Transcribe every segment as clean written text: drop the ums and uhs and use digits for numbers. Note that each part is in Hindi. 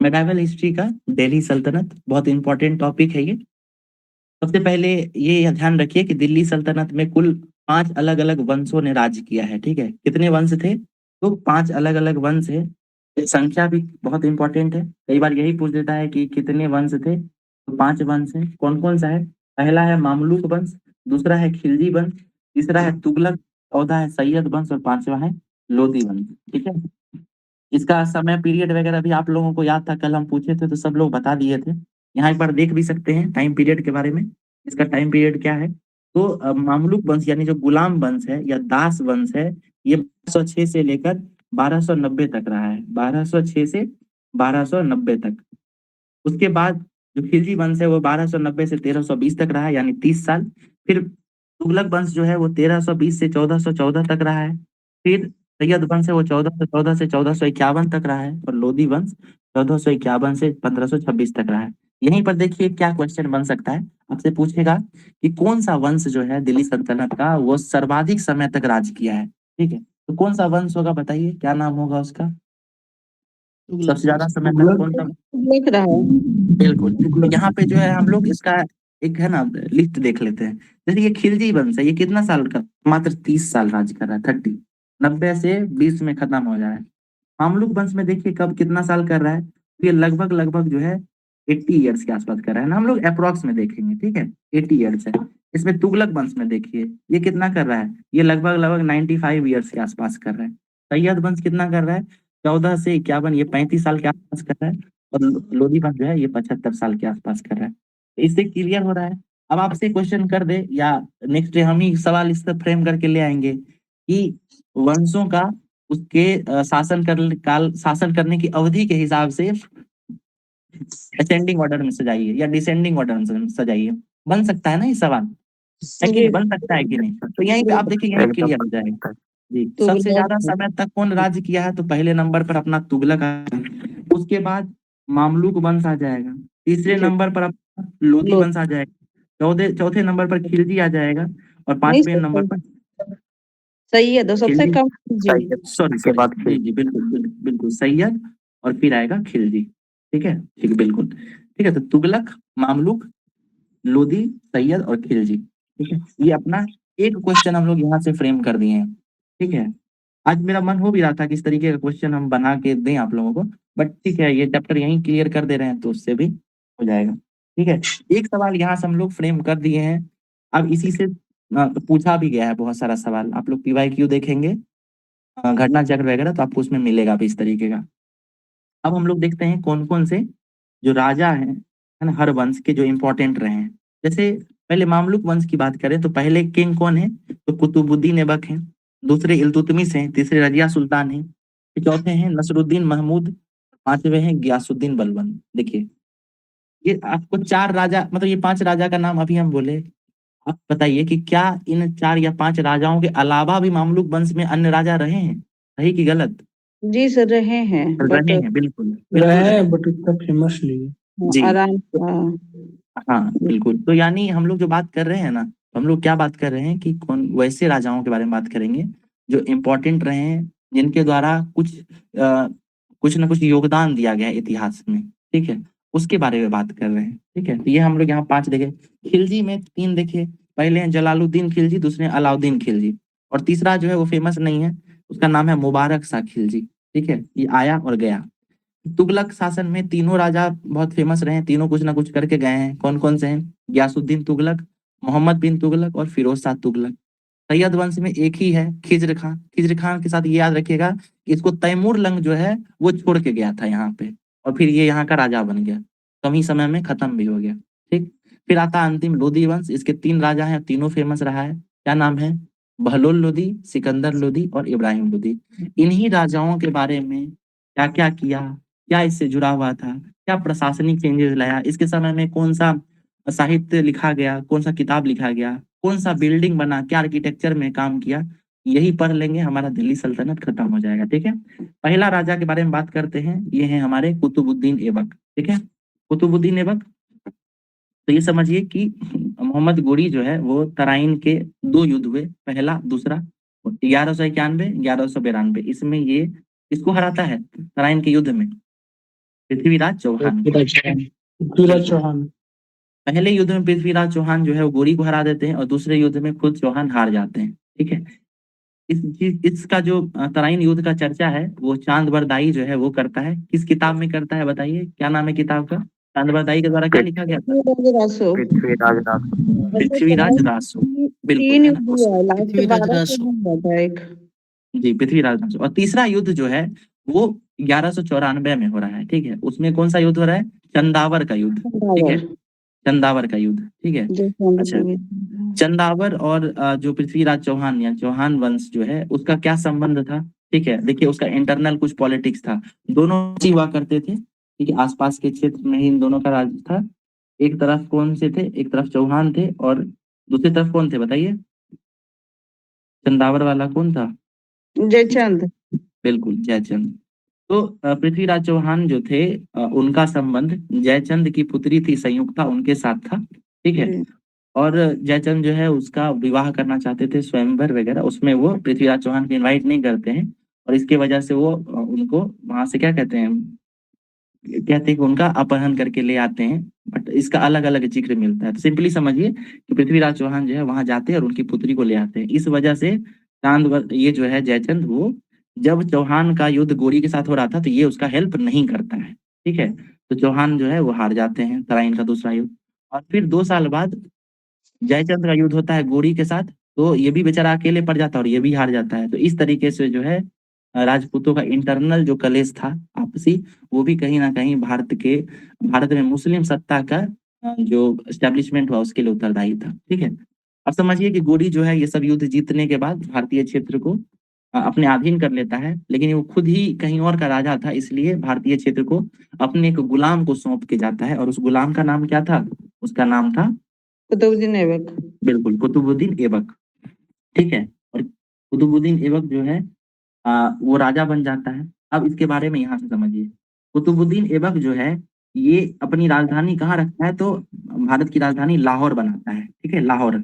मेडाइवल हिस्ट्री का दिल्ली सल्तनत बहुत इंपॉर्टेंट टॉपिक है ये। सबसे पहले ये ध्यान रखिए कि दिल्ली सल्तनत में कुल 5 अलग अलग वंशों ने राज किया है। ठीक है, कितने वंश थे? तो 5 अलग अलग वंश है। ये संख्या भी बहुत इंपॉर्टेंट है, कई बार यही पूछ देता है कि कितने वंश थे। तो 5 वंश है। कौन कौन सा है? पहला है मामलुक वंश, दूसरा है खिलजी वंश, तीसरा है तुगलक, चौथा है सैयद वंश और पांचवा है लोदी वंश। ठीक है, इसका समय पीरियड वगैरह भी आप लोगों को याद था, कल हम पूछे थे तो सब लोग बता दिए थे। यहाँ एक बार देख भी सकते हैं टाइम पीरियड के बारे में। इसका टाइम पीरियड क्या है? तो मामलुक वंश यानी जो गुलाम वंश है या दास वंश है, ये 1206 से लेकर 1290 तक रहा है। 1206 से 1290 तक। उसके बाद जो खिलजी वंश है वो 1290 से 1320 तक रहा है, यानी 30 साल। फिर तुगलक वंश जो है वो 1320 से 1414 तक रहा है। फिर सैयद वंश है वो 1414 से 1451 तक रहा है। और लोधी वंश 1451 से 1526 तक रहा है। यहीं पर देखिए क्या क्वेश्चन बन सकता है। आपसे पूछेगा कि कौन सा वंश जो है दिल्ली सल्तनत का वो सर्वाधिक समय तक राज किया है। ठीक है, तो कौन सा वंश होगा बताइए, क्या नाम होगा उसका? सबसे ज्यादा समय तक कौन सा? देख रहा है। बिल्कुल, तो यहाँ पे जो है हम लोग इसका एक है ना लिस्ट देख लेते हैं। जैसे ये खिलजी वंश है, ये कितना साल का? मात्र 30 साल राज कर रहा है। 30, 90 से 20 में खत्म हो जाए। मामलुक वंश में देखिए कब कितना साल कर रहा है, तो ये लगभग लगभग जो है 80 ईयर्स के आसपास कर रहा है ना, हम लोग अप्रोक्स में देखेंगे। ठीक है, 80 ईयर्स है। इसमें तुगलक वंश में देखिए ये कितना कर रहा है, ये लगभग लगभग 95 ईयर्स के आसपास कर रहा है। सैयद वंश कितना कर रहा है? 14 से 51, ये 35 साल के आसपास कर रहा है। और लोधी वंश जो है ये 75 साल के आसपास कर रहा है। तो इससे क्लियर हो रहा है। अब आपसे क्वेश्चन कर दे या नेक्स्ट डे हम ही सवाल इससे फ्रेम करके ले आएंगे कि वंशों का उसके शासन करने की अवधि के हिसाब से असेंडिंग ऑर्डर में सजाइए या डिसेंडिंग ऑर्डर में सजाइए। बन सकता है ना ये सवाल? है कि जी नहीं, बन सकता है कि नहीं? तो यहीं पे आप देखिए, यहीं क्लियर हो जाएगा। जी, सबसे ज्यादा तुगलक समय तक कौन राज किया है? तो पहले नंबर पर अपना तुगलक आएगा। उसके बाद मामलुक वंश आ जाएगा। तीसरे जी नंबर पर अपना लोधी लो वंश आ जाएगा। चौथे चौथे नंबर पर खिलजी आ जाएगा। और नहीं पांचवें सर, नंबर पर सैयद है सबसे खिलजी, कम जी। सॉरी सॉरी, जी जी बिल्कुल बिल्कुल बिल्कुल सैयद। और फिर आएगा खिलजी। ठीक है, ठीक बिल्कुल। ठीक है, तो तुगलक, मामलुक, लोधी, सैयद और खिलजी। ठीक है, ये अपना एक क्वेश्चन हम लोग यहाँ से फ्रेम कर दिए हैं। ठीक है, आज मेरा मन हो भी रहा था कि इस तरीके का क्वेश्चन हम बना के दें आप लोगों को, बट ठीक है, ये चैप्टर यहीं क्लियर कर दे रहे हैं तो उससे भी हो जाएगा। ठीक है, एक सवाल यहाँ से हम लोग फ्रेम कर दिए हैं। अब इसी से पूछा भी गया है बहुत सारा सवाल। आप लोग PYQ देखेंगे, घटना चक्र वगैरह, तो आपको उसमें मिलेगा भी इस तरीके का। अब हम लोग देखते हैं कौन कौन से जो राजा हैं, है ना, हर वंश के जो इंपॉर्टेंट रहे हैं। जैसे पहले मामलुक वंश की बात करें तो पहले किंग कौन है? तो कुतुबुद्दीन ऐबक हैं। दूसरे इल्तुतमिश हैं। तीसरे रजिया सुल्तान हैं। फिर चौथे हैं नसरुद्दीन महमूद। पांचवे हैं गियासुद्दीन बलबन। देखिए, ये आपको 4 राजा, मतलब ये 5 राजा का नाम अभी हम बोले। आप बताइए कि क्या इन 4 या 5 राजाओं के अलावा भी मामलुक वंश में अन्य राजा रहे हैं? सही कि गलत? जी सर रहे हैं बट रहे हैं, बिल्कुल बिल्कुल रहे रहे हैं। बट इतना फेमस नहीं है। जी, आराम हाँ बिल्कुल। तो यानी हम लोग जो बात कर रहे हैं ना, तो हम लोग क्या बात कर रहे हैं कि कौन वैसे राजाओं के बारे में बात करेंगे जो इम्पोर्टेंट रहे हैं, जिनके द्वारा कुछ ना कुछ योगदान दिया गया है इतिहास में। ठीक है, उसके बारे में बात कर रहे हैं। ठीक है, तो ये हम लोग यहाँ 5 देखे। खिलजी में 3 देखे। पहले हैं जलालुद्दीन खिलजी, दूसरे हैं अलाउद्दीन खिलजी, और तीसरा जो है वो फेमस नहीं है, उसका नाम है मुबारक शाह खिलजी। ठीक है, ये आया और गया। तुगलक शासन में तीनों राजा बहुत फेमस रहे हैं, तीनों कुछ ना कुछ करके गए हैं। कौन कौन से हैं? गयासुद्दीन तुगलक, मोहम्मद बिन तुगलक और फिरोज शाह तुगलक। सैयद वंश में एक ही है, खिज्र खान। खिज्र खान के साथ ये याद रखिएगा कि इसको तैमूर लंग जो है वो छोड़ के गया था यहाँ पे, और फिर ये यहाँ का राजा बन गया। कम ही समय में खत्म भी हो गया। ठीक, फिर आता अंतिम लोधी वंश। इसके 3 राजा हैं, तीनों फेमस रहा है। क्या नाम है? बहलोल लोधी, सिकंदर लोधी और इब्राहिम लोधी। इन्हीं राजाओं के बारे में क्या क्या किया, क्या इससे जुड़ा हुआ था, क्या प्रशासनिक चेंजेस लाया, इसके समय में कौन सा साहित्य लिखा गया, कौन सा किताब लिखा गया, कौन सा बिल्डिंग बना, क्या आर्किटेक्चर में काम किया, यही पढ़ लेंगे, हमारा दिल्ली सल्तनत खत्म हो जाएगा। ठीक है, पहला राजा के बारे में बात करते हैं। ये है हमारे कुतुबुद्दीन ऐबक। ठीक है, कुतुबुद्दीन ऐबक। तो ये समझिए कि मोहम्मद गोरी जो है वो तराइन के 2 युद्ध हुए, पहला दूसरा। 1191, 1192, इसमें ये इसको हराता है तराइन के युद्ध में। पृथ्वीराज चौहान। पृथ्वीराज चौहान। पहले युद्ध में पृथ्वीराज चौहान जो है वो गोरी को हरा देते हैं और दूसरे युद्ध में खुद चौहान हार जाते हैं। ठीक है। इसका जो तराइन युद्ध का चर्चा है वो चांद बरदाई जो है वो करता है। किस किताब में करता है बताइए, क्या नाम है किताब का? चांद बरदाई के द्वारा क्या लिखा गया था? रासो। पृथ्वीराज रासो। पृथ्वीराज रासो, बिल्कुल तीन है ना। युद्ध हुआ है, लास्ट पृथ्वीराज 12 रासो। में हुआ था एक। जी, पृथ्वीराज रासो। और तीसरा युद्ध जो है वो 1194 में हो रहा है। ठीक है। उसमें कौन सा युद्ध हो रहा है? चंदावर का युद्ध। ठीक है, चंदावर का युद्ध। ठीक है। अच्छा, चंदावर और जो पृथ्वीराज चौहान या चौहान वंश जो है उसका क्या संबंध था? ठीक है, देखिए उसका इंटरनल कुछ पॉलिटिक्स था। दोनों ही हुआ करते थे। ठीक है, आसपास के क्षेत्र में ही इन दोनों का राज था। एक तरफ कौन से थे? एक तरफ चौहान थे और दूसरी तरफ कौन थे बताइए? चंदावर वाला कौन था? जयचंद। बिल्कुल, जयचंद। तो पृथ्वीराज चौहान जो थे उनका संबंध जयचंद की पुत्री थी संयुक्ता, उनके साथ था। ठीक है। और जयचंद जो है उसका विवाह करना चाहते थे, स्वयंवर वगैरह, उसमें वो पृथ्वीराज चौहान को इनवाइट नहीं करते हैं। और इसके वजह से वो उनको वहां से क्या कहते हैं, कि उनका अपहरण करके ले आते हैं। बट इसका अलग अलग जिक्र मिलता है। तो सिंपली समझिए कि पृथ्वीराज चौहान जो है वहां जाते हैं और उनकी पुत्री को ले आते हैं। इस वजह से ये जो है जयचंद, वो जब चौहान का युद्ध गोरी के साथ हो रहा था तो ये उसका हेल्प नहीं करता है। ठीक है। तो चौहान जो है वो हार जाते हैं तराइन का दूसरा युद्ध। और फिर 2 साल बाद जयचंद का युद्ध होता है गोरी के साथ। तो ये भी बेचारा अकेले पड़ जाता है और ये भी हार जाता है। तो इस तरीके से जो है राजपूतों का इंटरनल जो कलेश था आपसी, वो भी कहीं ना कहीं भारत में मुस्लिम सत्ता का जो एस्टेब्लिशमेंट हुआ उसके लिए उत्तरदायी था। ठीक है। अब समझिए कि गोरी जो है ये सब युद्ध जीतने के बाद भारतीय क्षेत्र को अपने अधीन कर लेता है। लेकिन वो खुद ही कहीं और का राजा था, इसलिए भारतीय क्षेत्र को अपने एक गुलाम को सौंप के जाता है। और उस गुलाम का नाम क्या था? उसका नाम था कुतुबुद्दीन ऐबक। बिल्कुल, कुतुबुद्दीन ऐबक। ठीक है। और कुतुबुद्दीन ऐबक जो है वो राजा बन जाता है। अब इसके बारे में यहाँ से समझिए। कुतुबुद्दीन ऐबक जो है ये अपनी राजधानी कहाँ रखता है? तो भारत की राजधानी लाहौर बनाता है। ठीक है, लाहौर।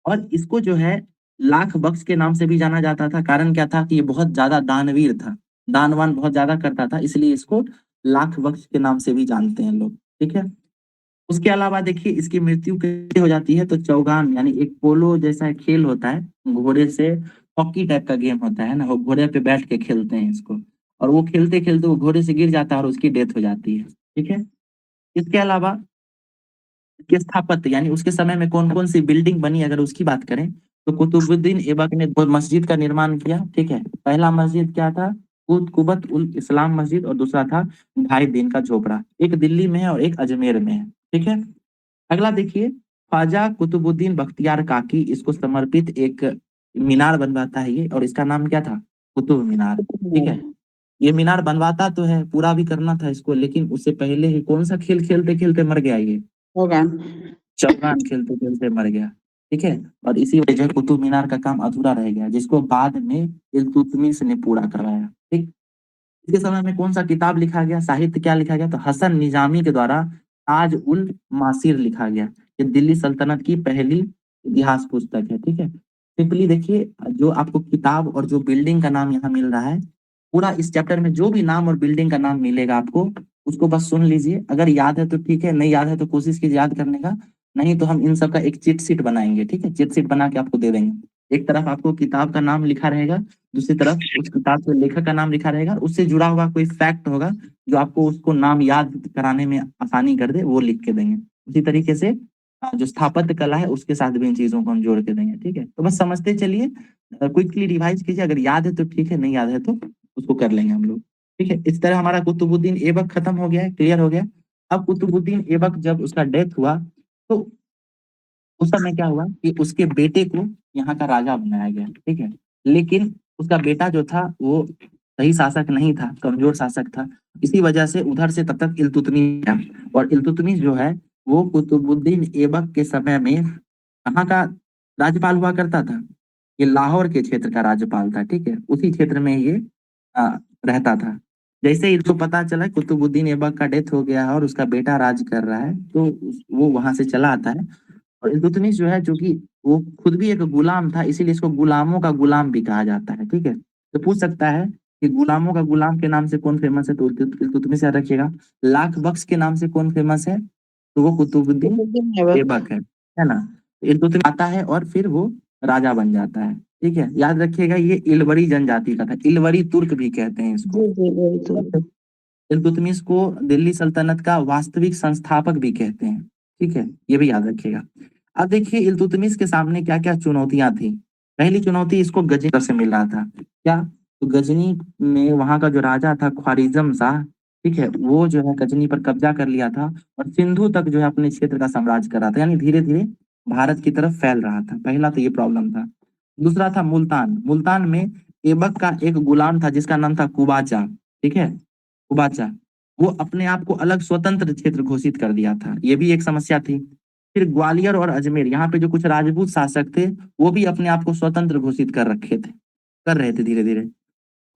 और इसको जो है लाख बख्श के नाम से भी जाना जाता था। कारण क्या था कि ये बहुत ज्यादा दानवीर था, दानवान बहुत ज्यादा करता था, इसलिए इसको लाख बख्श के नाम से भी जानते हैं लोग। ठीक है। उसके अलावा देखिए इसकी मृत्यु कैसे हो जाती है? तो चौगान यानी एक पोलो जैसा एक खेल होता है, घोड़े से हॉकी टाइप का गेम होता है ना, वो घोड़े पे बैठ के खेलते हैं इसको। और वो खेलते खेलते वो घोड़े से गिर जाता है और उसकी डेथ हो जाती है। ठीक है। इसके अलावा के स्थापत्य यानी उसके समय में कौन कौन सी बिल्डिंग बनी, अगर उसकी बात करें तो कुतुबुद्दीन ऐबक ने 2 मस्जिद का निर्माण किया। ठीक है। पहला मस्जिद क्या था? कुतुबत उल इस्लाम मस्जिद, और दूसरा था ढाई दिन का झोपड़ा। एक दिल्ली में है और एक अजमेर में है। ठीक है। अगला देखिए, ख्वाजा कुतुबुद्दीन बख्तियार काकी इसको समर्पित एक मीनार बनवाता है ये, और इसका नाम क्या था? कुतुब मीनार। ठीक है। ये मीनार बनवाता तो है, पूरा भी करना था इसको, लेकिन उससे पहले ही कौन सा खेल खेलते खेलते मर गया ये? होगा। चौगान खेलते खेलते मर गया। ठीक है। और इसी वजह से कुतुब मीनार का काम अधूरा रह गया, जिसको बाद में इल्तुतमिश ने पूरा करवाया। ठीक। इसके समय में कौन सा किताब लिखा गया, साहित्य क्या लिखा गया? तो हसन निजामी के द्वारा ताज उल मासिर लिखा गया। ये दिल्ली सल्तनत की पहली इतिहास पुस्तक है। ठीक है। सिंपली देखिए, जो आपको किताब और जो बिल्डिंग का नाम यहाँ मिल रहा है, पूरा इस चैप्टर में जो भी नाम और बिल्डिंग का नाम मिलेगा आपको, उसको बस सुन लीजिए। अगर याद है तो ठीक है, नहीं याद है तो कोशिश कीजिए याद करने का। नहीं तो हम इन सब का एक चिट शीट बनाएंगे। ठीक है, चिट शीट बना के आपको दे देंगे। एक तरफ आपको किताब का नाम लिखा रहेगा, दूसरी तरफ उस किताब के लेखक का नाम लिखा रहेगा, उससे जुड़ा हुआ कोई फैक्ट होगा जो आपको उसको नाम याद कराने में आसानी कर दे, वो लिख के देंगे। उसी तरीके से जो स्थापत्य कला है उसके साथ भी इन चीजों को हम जोड़ के देंगे। ठीक है। तो बस समझते चलिए, क्विकली रिवाइज कीजिए। अगर याद है तो ठीक है, नहीं याद है तो उसको कर लेंगे हम लोग। ठीक है। इस तरह हमारा कुतुबुद्दीन ऐबक खत्म हो गया है, क्लियर हो गया। अब कुतुबुद्दीन ऐबक जब उसका डेथ हुआ तो उस समय क्या हुआ कि उसके बेटे को यहाँ का राजा बनाया गया। ठीक है। लेकिन उसका बेटा जो था वो सही शासक नहीं था, कमजोर शासक था। इसी वजह से उधर से तब तक इल्तुतमिश था। और इल्तुतमिश जो है वो कुतुबुद्दीन ऐबक के समय में कहाँ का राज्यपाल हुआ करता था? ये लाहौर के क्षेत्र का राज्यपाल था। ठीक है। उसी क्षेत्र में ये आ, रहता था। जैसे ही इसको पता चला कुतुबुद्दीन ऐबक का डेथ हो गया है और उसका बेटा राज कर रहा है, तो वो वहां से चला आता है। और इल्तुतमिश जो है, चूंकि वो खुद भी एक गुलाम था, इसीलिए इसको गुलामों का गुलाम भी कहा जाता है। ठीक है। तो पूछ सकता है कि गुलामों का गुलाम के नाम से कौन फेमस है, तो इल्तुतमिश याद रखिएगा। लाख बख्श के नाम से कौन फेमस है, तो वो कुतुबुद्दीन कुतुबुद्दीन ऐबक। ऐबक है ना। इल्तुतमिश आता है और फिर वो राजा बन जाता है। ठीक है, याद रखिएगा ये इलवरी जनजाति का था, इलवरी तुर्क भी कहते हैं इसको। जी जी बिल्कुल। इल्तुतमिश को दिल्ली सल्तनत का वास्तविक संस्थापक भी कहते हैं। ठीक है, ये भी याद रखिएगा। अब देखिए इल्तुतमिश के सामने क्या क्या चुनौतियां थी। पहली चुनौती इसको गजनी से मिल रहा था। क्या, तो गजनी में वहां का जो राजा था ख्वारिज्म शाह, ठीक है, वो जो है गजनी पर कब्जा कर लिया था और सिंधु तक जो है अपने क्षेत्र का साम्राज्य कर रहा था, यानी धीरे धीरे भारत की तरफ फैल रहा था। पहला तो ये प्रॉब्लम था। दूसरा था मुल्तान। मुल्तान में ऐबक का एक गुलाम था जिसका नाम था कुबाचा। ठीक है, कुबाचा, वो अपने आप को अलग स्वतंत्र क्षेत्र घोषित कर दिया था, ये भी एक समस्या थी। फिर ग्वालियर और अजमेर, यहाँ पे जो कुछ राजपूत शासक थे वो भी अपने आप को स्वतंत्र घोषित कर रहे थे धीरे धीरे।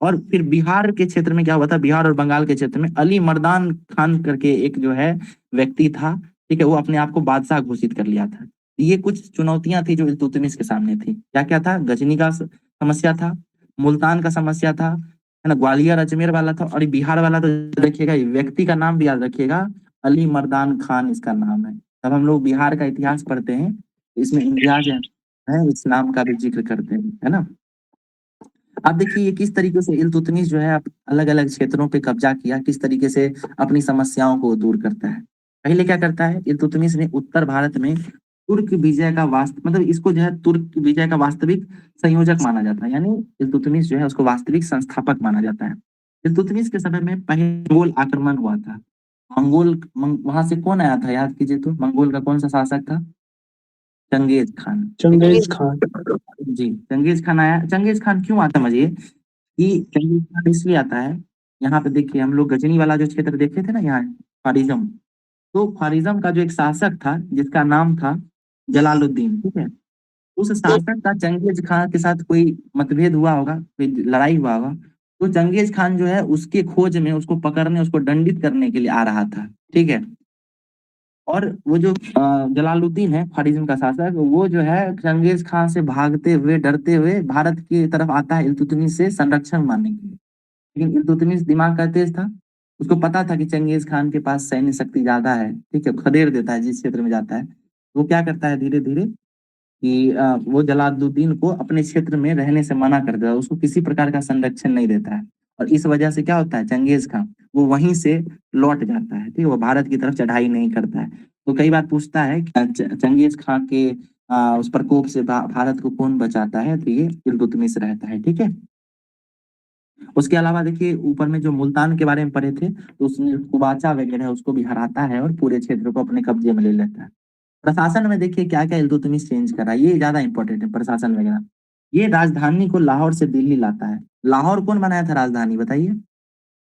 और फिर बिहार के क्षेत्र में क्या हुआ था, बिहार और बंगाल के क्षेत्र में अली मर्दान खान करके एक जो है व्यक्ति था, ठीक है, वो अपने आप को बादशाह घोषित कर लिया था। ये कुछ चुनौतियां थी जो इल्तुतमिश के सामने थी। क्या क्या था, गजनी का समस्या था, मुल्तान का समस्या था, है ना, ग्वालियर अजमेर वाला था, और ये बिहार वाला तो देखिएगा, ये व्यक्ति का नाम भी याद रखिएगा, अली मर्दान खान इसका नाम है। जब हम लोग बिहार का इतिहास पढ़ते हैं तो इसमें इम्तियाज है इस नाम का भी जिक्र करते हैं, है ना। अब देखिए ये किस तरीके से इल्तुतमिश जो है अलग अलग क्षेत्रों पे कब्जा किया, किस तरीके से अपनी समस्याओं को दूर करता है। पहले क्या करता है, इल्तुतमिश ने उत्तर भारत में तुर्क विजय का मतलब इसको जो है तुर्क विजय का वास्तविक संयोजक माना जाता है, यानी इल्तुतमिश जो है उसको वास्तविक संस्थापक माना जाता है। इल्तुतमिश के समय में पहले मंगोल आक्रमण हुआ था। वहां से कौन आया था, याद कीजिए तो, मंगोल का कौन सा शासक था, चंगेज खान। Genghis Khan. जी, चंगेज खान आया। चंगेज खान क्यों आता है, समझिए कि चंगेज खान इसलिए आता है, यहाँ पे देखिए हम लोग गजनी वाला जो क्षेत्र देखे थे ना, यहाँ ख्वारिज्म, तो ख्वारिज्म का जो एक शासक था जिसका नाम था जलालुद्दीन, ठीक है, उस शासक का चंगेज खान के साथ कोई मतभेद हुआ होगा, कोई लड़ाई हुआ होगा, तो चंगेज खान जो है उसके खोज में, उसको पकड़ने, उसको दंडित करने के लिए आ रहा था। ठीक है, और वो जो जलालुद्दीन है ख्वारिज्म का शासक, वो जो है चंगेज खान से भागते हुए डरते हुए भारत की तरफ आता है इल्तुतमिश से संरक्षण मांगने के लिए। लेकिन इल्तुतमिश दिमाग का तेज था, उसको पता था कि चंगेज खान के पास सैन्य शक्ति ज्यादा है, ठीक है, खदेड़ देता है जिस क्षेत्र में जाता है। वो क्या करता है धीरे धीरे कि वो जलालुद्दीन को अपने क्षेत्र में रहने से मना कर देता है, उसको किसी प्रकार का संरक्षण नहीं देता है। और इस वजह से क्या होता है, चंगेज खान वो वहीं से लौट जाता है, ठीक है, वो भारत की तरफ चढ़ाई नहीं करता है। तो कई बार पूछता है कि चंगेज खान के उस प्रकोप से भारत को कौन बचाता है, तो ये इल्तुतमिश रहता है। ठीक है, उसके अलावा देखिए ऊपर में जो मुल्तान के बारे में पढ़े थे, तो उसमें कुबाचा वगैरह उसको भी हराता है और पूरे क्षेत्र को अपने कब्जे में ले लेता है। प्रशासन में देखिए क्या क्या इल्तुतमिश चेंज करा, ये ज्यादा इंपॉर्टेंट है प्रशासन वगैरह। ये राजधानी को लाहौर से दिल्ली लाता है। लाहौर कौन बनाया था राजधानी, बताइए,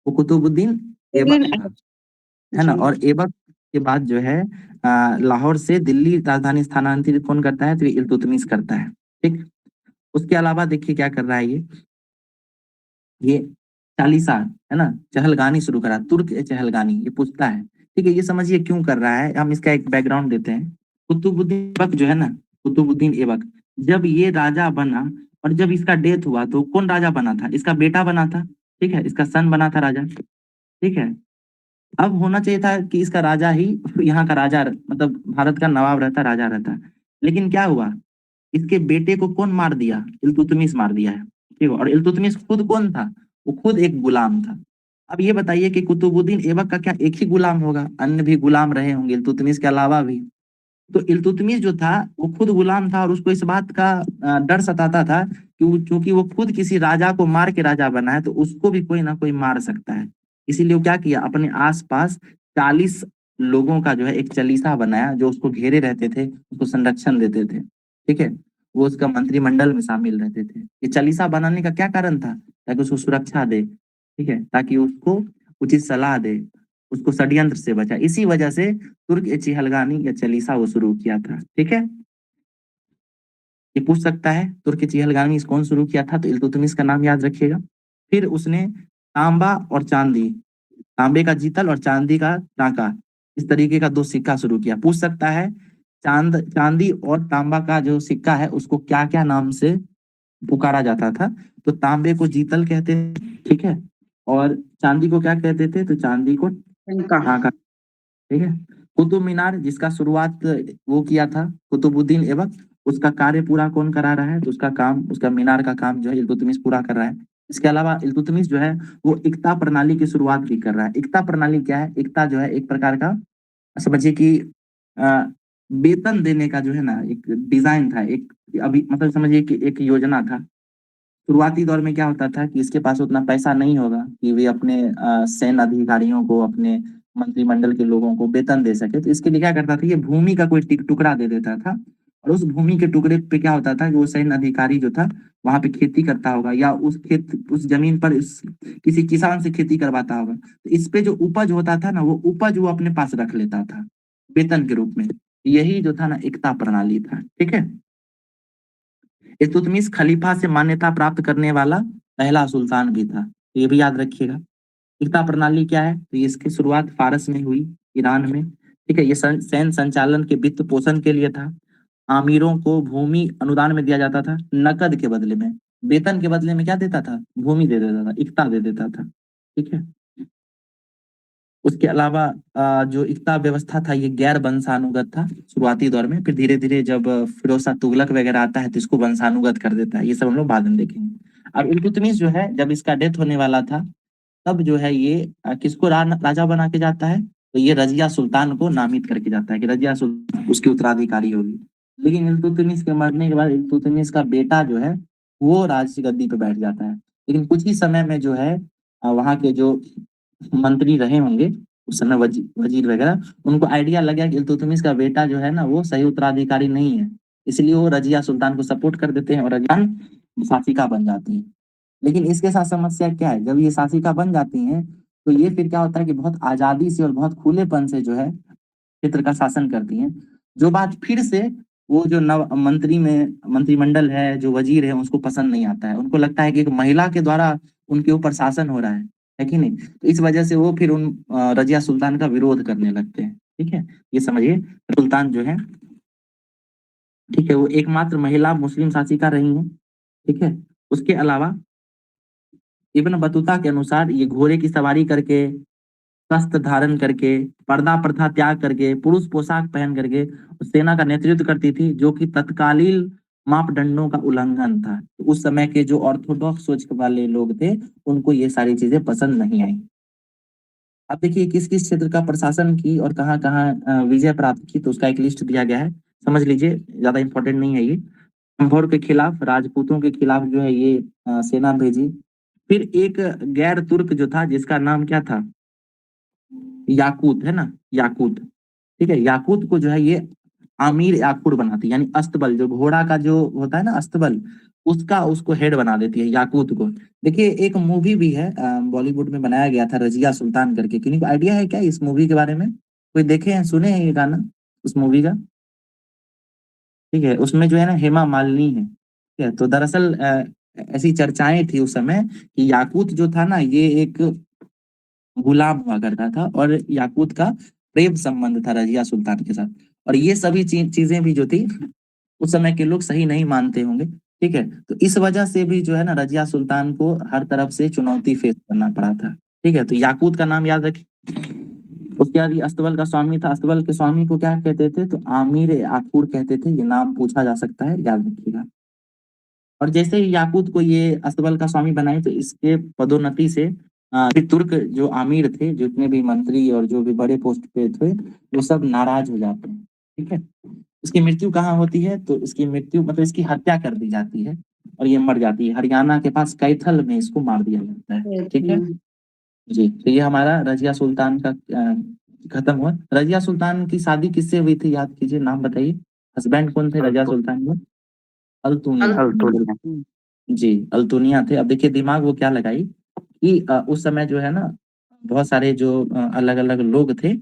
वो कुतुबुद्दीन ऐबक कुतुबुद्दीन था, है ना। जी। और ऐबक के बाद जो है लाहौर से दिल्ली राजधानी स्थानांतरित कौन करता है, तो ये इल्तुतमिश करता है। ठीक, उसके अलावा देखिए क्या कर रहा है ये चालीसा, है ना, चहलगानी शुरू करा, तुर्क चहलगानी, ये पूछता है। ठीक है, ये समझिए क्यों कर रहा है, हम इसका एक बैकग्राउंड देते हैं। कुतुबुद्दीन ऐबक जो है ना, कुतुबुद्दीन ऐबक, जब ये राजा बना और जब इसका डेथ हुआ तो कौन राजा बना था, इसका बेटा बना था, ठीक है, इसका सन बना था राजा। ठीक है, अब होना चाहिए था कि इसका राजा ही यहाँ का राजा, मतलब भारत का नवाब रहता, राजा रहता। लेकिन क्या हुआ, इसके बेटे को कौन मार दिया, इल्तुतमिश मार दिया है। ठीक है, और इल्तुतमिश खुद कौन था, वो खुद एक गुलाम था। अब ये बताइए कि कुतुबुद्दीन ऐबक का क्या एक ही गुलाम होगा, अन्य भी गुलाम रहे होंगे इल्तुतमिश के अलावा भी। तो इल्तुतमिश जो था वो खुद गुलाम था और उसको इस बात का डर सताता था कि चूंकि वो खुद किसी राजा को मार के राजा बना है तो उसको भी कोई ना कोई मार सकता है। इसीलिए वो क्या किया, अपने आसपास 40 लोगों का जो है एक चलीसा बनाया जो उसको घेरे रहते थे, उसको संरक्षण देते थे। ठीक है, वो उसका मंत्रिमंडल में शामिल रहते थे। ये चलीसा बनाने का क्या कारण था, ताकि उसको सुरक्षा दे, ठीक है, ताकि उसको उचित सलाह दे, उसको षड्यंत्र से बचा। इसी वजह से तुर्क ए चिहलगानी या चलीसा वो शुरू किया था। ठीक है, ये पूछ सकता है तुर्क ए चिहलगानी कौन शुरू किया था, तो इल्तुतमिश का नाम याद रखिएगा। फिर उसने तांबा और चांदी, तांबे का जीतल और चांदी का टाका, इस तरीके का 2 सिक्का शुरू किया। पूछ सकता है चांदी और तांबा का जो सिक्का है उसको क्या क्या नाम से पुकारा जाता था, तो तांबे को जीतल कहते थे, ठीक है, और चांदी को क्या कहते थे, तो चांदी को टंका। टाका, ठीक है। कुतुब मीनार जिसका शुरुआत वो किया था कुतुबुद्दीन ऐबक, उसका कार्य पूरा कौन करा रहा है, तो उसका काम, उसका मीनार का काम जो है इल्तुतमिश पूरा कर रहा है। इसके अलावा इल्तुतमिश जो है वो इक्ता प्रणाली की शुरुआत भी कर रहा है। इक्ता प्रणाली क्या है, इक्ता जो है एक प्रकार का, समझिए कि अ, वेतन देने का जो है ना एक डिजाइन था, एक अभी मतलब समझिए कि एक योजना था। शुरुआती दौर में क्या होता था कि इसके पास उतना पैसा नहीं होगा कि वे अपने सैन्य अधिकारियों को, अपने मंत्रिमंडल के लोगों को वेतन दे सके, तो इसके लिए क्या करता था, ये भूमि का कोई टुकड़ा दे देता था, और उस भूमि के टुकड़े पे क्या होता था कि वो सैन्य अधिकारी जो था वहां पे खेती करता होगा, या उस जमीन पर किसी किसान से खेती करवाता होगा, तो इस पे जो उपज होता था ना, वो उपज वो अपने पास रख लेता था वेतन के रूप में। यही जो था ना एकता प्रणाली था, ठीक है। इल्तुतमिश खलीफा से मान्यता प्राप्त करने वाला पहला सुल्तान भी था, ये भी याद रखिएगा। एकता प्रणाली क्या है, तो इसकी शुरुआत फारस में हुई, ईरान में, ठीक है। ये सैन्य संचालन के वित्त पोषण के लिए था। आमीरों को भूमि अनुदान में दिया जाता था, नकद के बदले में, वेतन के बदले में क्या देता था, भूमि दे देता था, इक्ता दे देता था, ठीक है। उसके अलावा जो इक्ता व्यवस्था था ये गैर वंशानुगत था शुरुआती दौर में, फिर धीरे धीरे जब फिरोज शाह तुगलक वगैरह आता है तो इसको वंशानुगत कर देता है। ये सब हम लोग बाद में देखेंगे। अब इल्तुतमिश जो है जब इसका डेथ होने वाला था, तब जो है ये किसको राजा बना के जाता है, तो ये रजिया सुल्तान को नामित करके जाता है कि रजिया सुल्तान उसकी उत्तराधिकारी होगी। लेकिन इल्तुतमिश के मरने के बाद इल्तुतमिश का बेटा जो है वो राज गद्दी पे बैठ जाता है। लेकिन कुछ ही समय में जो है वहाँ के जो मंत्री रहे होंगे उस समय, वजीर वगैरह, उनको आइडिया लग गया कि इल्तुतमिश का बेटा जो है ना वो सही उत्तराधिकारी नहीं है, इसलिए वो रजिया सुल्तान को सपोर्ट कर देते हैं और रजिया शासिका बन जाती है। लेकिन इसके साथ समस्या क्या है, जब ये शासिका बन जाती हैं तो ये फिर क्या होता है कि बहुत आजादी से और बहुत खुलेपन से जो है क्षेत्र का शासन करती हैं। जो बात फिर से वो जो नव मंत्रिमंडल है, जो वजीर है, उसको पसंद नहीं आता है। उनको लगता है कि एक महिला के द्वारा उनके ऊपर शासन हो रहा है कि नहीं। तो इस वजह से वो फिर उन रजिया सुल्तान का विरोध करने लगते हैं, ठीक है। ये समझिए सुल्तान जो है, ठीक है, वो एकमात्र महिला मुस्लिम शासिका रही है, ठीक है। उसके अलावा इब्न बतूता के अनुसार ये घोड़े की सवारी करके, शस्त्र धारण करके, पर्दा प्रथा त्याग करके, पुरुष पोशाक पहन करके सेना का नेतृत्व करती थी, जो कि तत्कालीन मापदंडों का उल्लंघन था। तो उस समय के जो ऑर्थोडॉक्स सोच वाले लोग थे उनको ये सारी चीजें पसंद नहीं आई। अब देखिए किस किस क्षेत्र का प्रशासन की और कहाँ कहाँ विजय प्राप्त की, तो उसका एक लिस्ट दिया गया है, समझ लीजिए, ज्यादा इंपॉर्टेंट नहीं है ये। अंभौर के खिलाफ, राजपूतों के खिलाफ जो है ये सेना भेजी। फिर एक गैर तुर्क जो था जिसका नाम क्या था, याकूत, है ना, याकूत, ठीक है। याकूत को जो है ये आमीर याकूर बनाती है, यानी अस्तबल, जो घोड़ा का जो होता है ना अस्तबल, उसका उसको हेड बना देती है याकूत को। देखिए एक मूवी भी है बॉलीवुड में बनाया गया था रजिया सुल्तान करके, किन्हीं को आइडिया है क्या इस मूवी के बारे में, कोई देखे हैं, सुने हैं ये गाना उस मूवी का, ठीक है। उसमें जो है ना हेमा मालिनी है, ठीक है। तो दरअसल ऐसी चर्चाएं थी उस समय कि याकूत जो था ना ये एक गुलाम हुआ करता था, और याकूत का प्रेम संबंध था रजिया सुल्तान के साथ। और ये सभी चीजें भी जो थी उस समय के लोग सही नहीं मानते होंगे, ठीक है। तो इस वजह से भी जो है ना रजिया सुल्तान को हर तरफ से चुनौती फेस करना पड़ा था, ठीक है। तो याकूत का नाम याद रखिए। उसके बाद ये अस्तबल का स्वामी था, अस्तबल के स्वामी को क्या कहते थे, तो आमिर याकूर कहते थे। ये नाम पूछा जा सकता है, याद रखिएगा। और जैसे ही याकूत को ये अस्तबल का स्वामी बनाए तो इसके पदोन्नति से फिर तुर्क जो आमिर थे, जितने भी मंत्री और जो भी बड़े पोस्ट पे थे, वो सब नाराज हो जाते हैं, ठीक है। इसकी मृत्यु कहाँ होती है, तो इसकी मृत्यु मतलब इसकी हत्या कर दी जाती है और ये मर जाती है। हरियाणा के पास कैथल में इसको मार दिया जाता है, ठीक है जी। तो ये हमारा रजिया सुल्तान का खत्म हुआ। रजिया सुल्तान की शादी किससे हुई थी, याद कीजिए, नाम बताइए। हस्बैंड कौन थे रजिया सुल्तान में, अल्तुनिया, जी अल्तुनिया थे। अब देखिए दिमाग वो क्या लगाई कि उस समय जो है ना बहुत सारे जो अलग अलग लोग थे,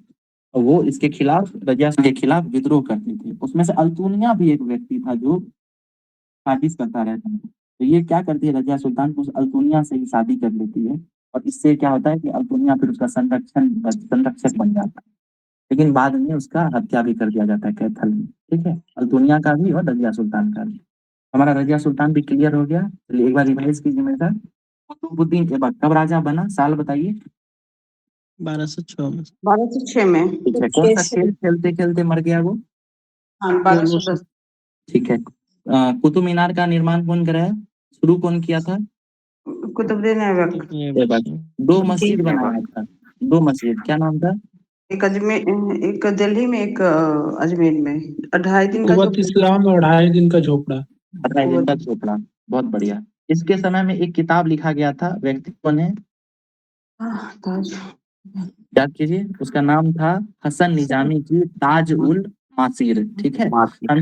वो इसके खिलाफ, रजिया के खिलाफ विद्रोह करते थे। उसमें से अल्तुनिया भी एक व्यक्ति था जो साजिश करता रहता है। तो ये क्या करती है, रजिया सुल्तान को उस अल्तुनिया से ही शादी कर लेती है, और इससे क्या होता है कि अल्तुनिया फिर उसका संरक्षक बन जाता है। लेकिन बाद में उसका हत्या भी कर दिया जाता है कैथल में, ठीक है, अल्तुनिया का भी और रजिया सुल्तान का भी। हमारा रजिया सुल्तान भी क्लियर हो गया। चलिए एक बार रिवाइज कीजिए मेरे साथ। कुतुबुद्दीन ऐबक कब राजा बना, साल बताइए। 1206 में। 1206 में। ठीक है, कौन सा खेल खेलते खेलते मर गया वो? हाँ 1210। ठीक है। कुतुब मीनार का निर्माण कौन कराया, शुरू कौन किया था? कुतुबुद्दीन ऐबक। ऐबक। दो मस्जिद बनाया था, दो मस्जिद, क्या नाम था? एक अजमेर, एक दिल्ली में, एक अजमेर में। 2.5 दिन का जो कुवत इस्लाम और 2.5 दिन का झोपड़ा। 18 दिन का झोपड़ा। बहुत बढ़िया। इसके समय में एक किताब लिखा गया था, व्यक्ति कौन है? ताज। याद कीजिए, उसका नाम था हसन निजामी की ताज उल मासीर। ठीक है, हम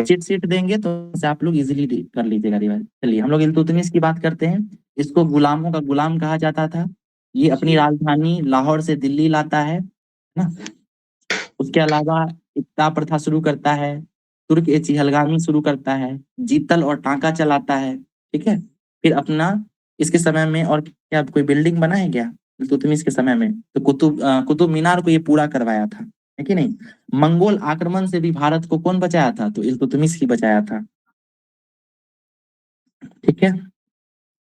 चिट सीट देंगे तो इसे आप लोग इजीली कर लीजिएगा रिवाइज। चलिए हम लोग इल्तुतमिश की बात करते हैं। इसको गुलामों का गुलाम कहा जाता था। ये अपनी राजधानी लाहौर से दिल्ली लाता है ना। उसके अलावा इक्ता प्रथा शुरू करता है, तुर्क ए चिहलगामी शुरू करता है, जीतल और टांका चलाता है। ठीक है, फिर अपना इसके समय में और क्या कोई बिल्डिंग बना है क्या इल्तुतमिश के समय में? तो कुतुब मीनार को ये पूरा करवाया था, है कि नहीं? मंगोल आक्रमण से भी भारत को कौन बचाया था? तो इल्तुतमिश ही बचाया था। ठीक है,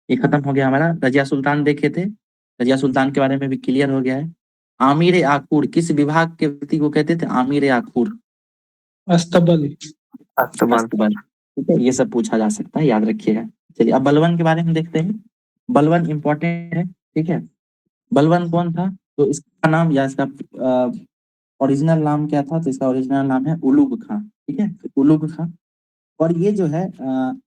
ये खत्म हो गया हमारा। रजिया सुल्तान देखे थे, रजिया सुल्तान के बारे में भी क्लियर हो गया है। आमिर आखूर किस विभाग के व्यक्ति को कहते थे? आमिर आखूर। अस्तबल। अस्तबल। ठीक है, ये सब पूछा जा सकता है, याद रखिएगा। चलिए अब बलवन के बारे में देखते हैं। बलवन इंपॉर्टेंट है। ठीक है, बलवन कौन था? तो इसका नाम या इसका ओरिजिनल नाम क्या था? तो इसका ओरिजिनल नाम है उलुग खां। ठीक है, उलुग खां। और ये जो है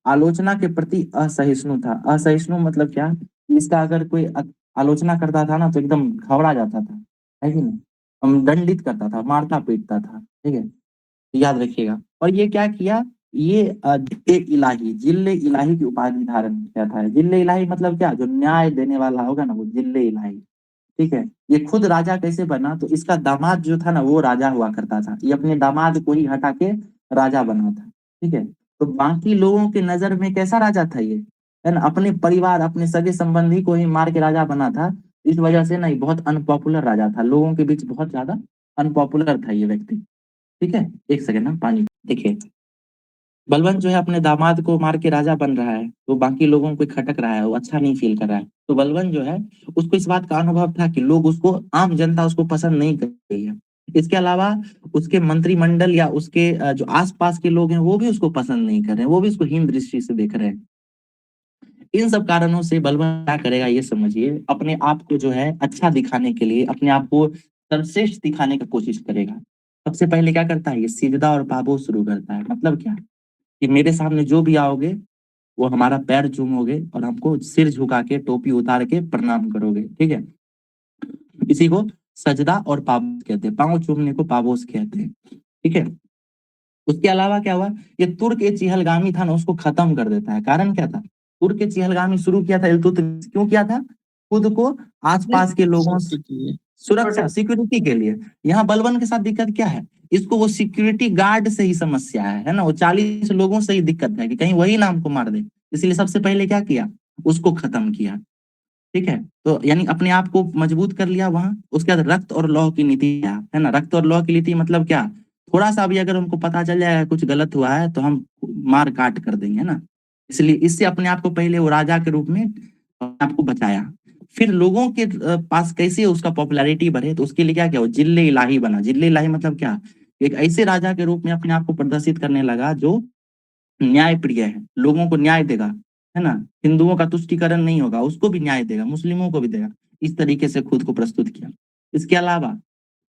आलोचना के प्रति असहिष्णु था। असहिष्णु मतलब क्या? इसका अगर कोई आलोचना करता था ना तो एकदम घबरा जाता था, है कि नहीं? हम दंडित करता था, मारता पीटता था। ठीक है, याद रखिएगा। और ये क्या किया, ये जिल्ले इलाही की उपाधि धारण किया था। जिल्ले इलाही मतलब क्या? जो न्याय देने वाला होगा ना, वो जिल्ले इलाही। ठीक है, ये खुद राजा कैसे बना? तो इसका दामाद जो था ना वो राजा हुआ करता था। ये अपने दामाद को ही हटा के राजा बना था। ठीक है, तो बाकी लोगों के नजर में कैसा राजा था ये, है ना? अपने परिवार, अपने सगे संबंधी को ही मार के राजा बना था। इस वजह से ना ये बहुत अनपॉपुलर राजा था, लोगों के बीच बहुत ज्यादा अनपॉपुलर था ये व्यक्ति। ठीक है, एक सेकेंड ना, पानी देखिए। बलवंत जो है अपने दामाद को मार के राजा बन रहा है, तो बाकी लोगों को खटक रहा है, वो अच्छा नहीं फील कर रहा है। तो बलवंत जो है उसको इस बात का अनुभव था कि लोग उसको, आम जनता उसको पसंद नहीं कर रही है। इसके अलावा उसके मंत्रिमंडल या उसके जो आसपास के लोग हैं वो भी उसको पसंद नहीं कर रहे हैं, वो भी उसको हीन दृष्टि से देख रहे हैं। इन सब कारणों से बलवंत क्या करेगा ये समझिए, अपने आप को जो है अच्छा दिखाने के लिए, अपने आप को सर्वश्रेष्ठ दिखाने की कोशिश करेगा। सबसे पहले क्या करता है, ये सिजदा और पाबोस शुरू करता है। मतलब क्या कि मेरे सामने जो भी आओगे वो हमारा पैर चूमोगे और हमको सिर झुका के टोपी उतार के प्रणाम करोगे। ठीक है, इसी को सजदा और पाबोस कहते हैं, पांव चूमने को पाबोस कहते हैं। ठीक है, उसके अलावा क्या हुआ, ये तुर्क ए चिहलगामी था ना उसको खत्म कर देता है। कारण क्या था? तुर्क ए चिहलगामी शुरू किया था इल्तुतमिश, क्यों किया था? खुद को आसपास के लोगों से सुरक्षा, सिक्योरिटी के लिए। यहाँ बलवन के साथ दिक्कत क्या है, इसको वो सिक्योरिटी गार्ड से ही समस्या है ना, वो 40 लोगों से ही दिक्कत है कि कहीं वही ना हमको मार दे। इसलिए सबसे पहले क्या किया, उसको खत्म किया। ठीक है, तो यानी अपने आप को मजबूत कर लिया वहां। उसके बाद रक्त और लौह की नीति है ना। रक्त और लौह की नीति मतलब क्या? थोड़ा सा भी अगर हमको पता चल जाएगा कुछ गलत हुआ है तो हम मार काट कर देंगे ना। इसलिए इससे अपने आप को पहले वो राजा के रूप में आपको बचाया। फिर लोगों के पास कैसे उसका पॉपुलैरिटी बढ़े, तो उसके लिए क्या किया, वो जिल्ले इलाही बना। जिल्ले इलाही मतलब क्या? एक ऐसे राजा के रूप में अपने आप को प्रदर्शित करने लगा जो न्याय प्रिय है, लोगों को न्याय देगा, है ना। हिंदुओं का तुष्टीकरण नहीं होगा, उसको भी न्याय देगा, मुस्लिमों को भी देगा। इस तरीके से खुद को प्रस्तुत किया। इसके अलावा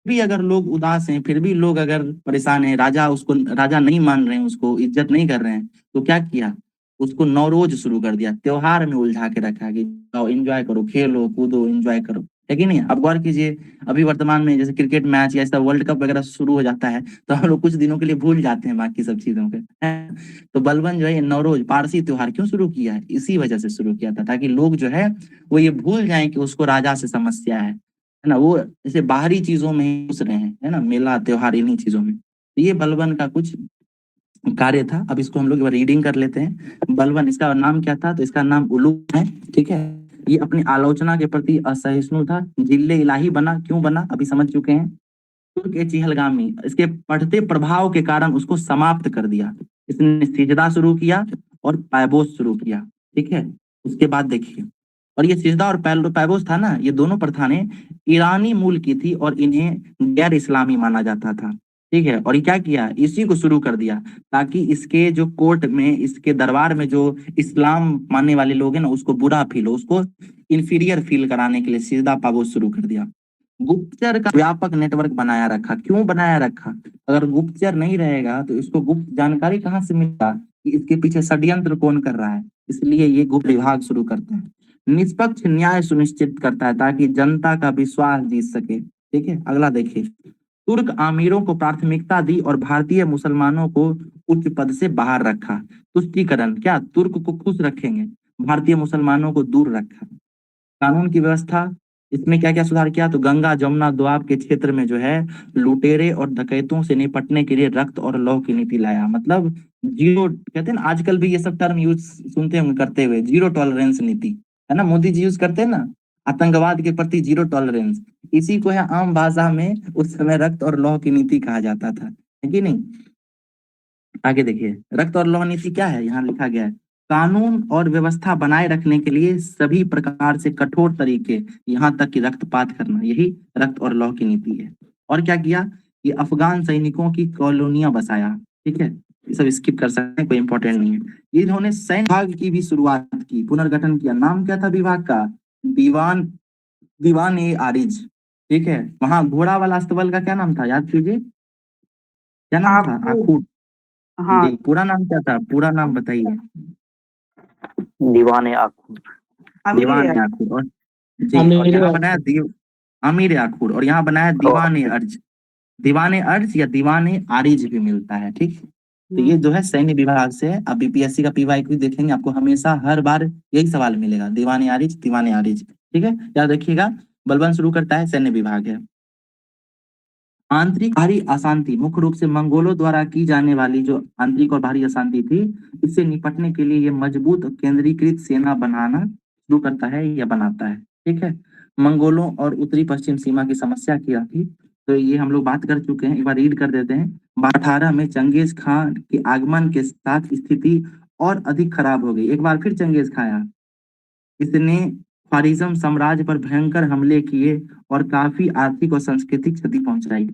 भी अगर लोग उदास हैं, फिर भी लोग अगर परेशान हैं, राजा उसको राजा नहीं मान रहे हैं, उसको इज्जत नहीं कर रहे हैं, तो क्या किया, उसको नौरोज शुरू कर दिया, त्योहार में उलझा के रखा कि जाओ एंजॉय करो, खेलो कूदो एंजॉय करो, है कि नहीं? अब गौर कीजिए, अभी वर्तमान में जैसे क्रिकेट मैच या ऐसा वर्ल्ड कप वगैरह शुरू हो जाता है तो हम लोग कुछ दिनों के लिए भूल जाते हैं बाकी सब चीजों के। तो बलबन जो है ये नौरोज पारसी त्योहार क्यों शुरू किया है? इसी वजह से शुरू किया था, ताकि लोग जो है वो ये भूल जाएं कि उसको राजा से समस्या है ना। वो जैसे बाहरी चीजों में ही घुस रहे हैं, है ना, मेला त्योहार इन्हीं चीजों में। तो ये बलबन का कुछ कार्य था। अब इसको हम लोग एक बार रीडिंग कर लेते हैं। बलबन, इसका नाम क्या था? तो इसका नाम उलूग है। ठीक है, ये अपनी आलोचना के प्रति असहिष्णु था। जिल्ले इलाही बना, क्यों बना अभी समझ चुके हैं। तुर्क ए चिहलगामी, इसके बढ़ते प्रभाव के कारण उसको समाप्त कर दिया। इसने सिजदा शुरू किया और पैबोस शुरू किया। ठीक है, उसके बाद देखिए, और ये सिजदा और पैबोस था ना, ये दोनों प्रथाएं ईरानी मूल की थी और इन्हें गैर इस्लामी माना जाता था। ठीक है, और ये क्या किया, इसी को शुरू कर दिया ताकि इसके जो कोर्ट में, इसके दरबार में जो इस्लाम मानने वाले लोग हैं ना, उसको बुरा फील हो, उसको इंफीरियर फील कराने के लिए सिजदा पैबोस शुरू कर दिया। गुप्तचर का व्यापक नेटवर्क बनाया रखा। क्यों बनाया रखा? अगर गुप्तचर नहीं रहेगा तो इसको गुप्त जानकारी कहाँ से मिलेगा कि इसके पीछे षड्यंत्र कौन कर रहा है? इसलिए ये गुप्त विभाग शुरू करता है। निष्पक्ष न्याय सुनिश्चित करता है ताकि जनता का विश्वास जीत सके। ठीक है, अगला देखिए, तुर्क आमीरों को प्राथमिकता दी और भारतीय मुसलमानों को उच्च पद से बाहर रखा। तुष्टीकरण, क्या तुर्क को खुश रखेंगे, भारतीय मुसलमानों को दूर रखा। कानून की व्यवस्था, इसमें क्या क्या सुधार किया, तो गंगा जमुना दोआब के क्षेत्र में जो है लुटेरे और डकैतों से निपटने के लिए रक्त और लौह की नीति लाया। मतलब जीरो, कहते हैं ना, आजकल भी ये सब टर्म यूज सुनते होंगे करते हुए, जीरो टॉलरेंस नीति, है ना, मोदी जी यूज करते हैं ना, आतंकवाद के प्रति जीरो टॉलरेंस। इसी को है आम भाषा में उस समय रक्त और लौह की नीति कहा जाता था, है कि नहीं। आगे देखिए, रक्त और लौह नीति क्या है, यहाँ लिखा गया है, कानून और व्यवस्था बनाए रखने के लिए सभी प्रकार से कठोर तरीके, यहाँ तक कि रक्तपात करना, यही रक्त और लौह की नीति है। और क्या किया, ये अफगान सैनिकों की कॉलोनियां बसाया। ठीक है, ये सब स्किप कर सकते हैं, कोई इंपॉर्टेंट नहीं है। इन्होंने सैन्य विभाग की भी शुरुआत की, पुनर्गठन किया। नाम क्या था विभाग का? दीवान, दीवान ए आरिज। ठीक है, वहां घोड़ा वाला अस्तबल का क्या नाम था, याद कीजिए, क्या नाम था? आखू आखूट। हाँ जी, पूरा नाम क्या था, पूरा नाम बताइए। दीवान आखूर, अमीर दीवान है। आखूर। और जी, और आमिर यहाँ बनाया अमीर आखूर, और यहाँ बनाया दीवान अर्ज। दीवान अर्ज या दीवान आरिज भी मिलता है। ठीक, तो ये जो है सैन्य विभाग से है। अब बीपीएससी का पीवाईक्यू देखेंगे, आपको हमेशा हर बार यही सवाल मिलेगा, दीवान आरिज, दीवान आरिज। ठीक है, याद रखिएगा। बलबन शुरू करता है, सैन्य विभाग है। आंतरिक बाहरी अशांति, मुख्य रूप से मंगोलों द्वारा की जाने वाली जो आंतरिक और बाहरी अशांति थी, इससे निपटने के लिए ये मजबूत और केंद्रीकृत सेना बनाना शुरू करता है या बनाता है। ठीक है, मंगोलों और उत्तरी पश्चिम सीमा की समस्या क्या थी, तो ये हम लोग बात कर चुके हैं, एक बार रीड कर देते हैं। 18 में चंगेज खान के आगमन के साथ स्थिति और अधिक खराब हो गई। एक बार फिर चंगेज खान आया, इसने ख्वारिज्म साम्राज्य पर भयंकर हमले किए और काफी आर्थिक और सांस्कृतिक क्षति पहुंचाई।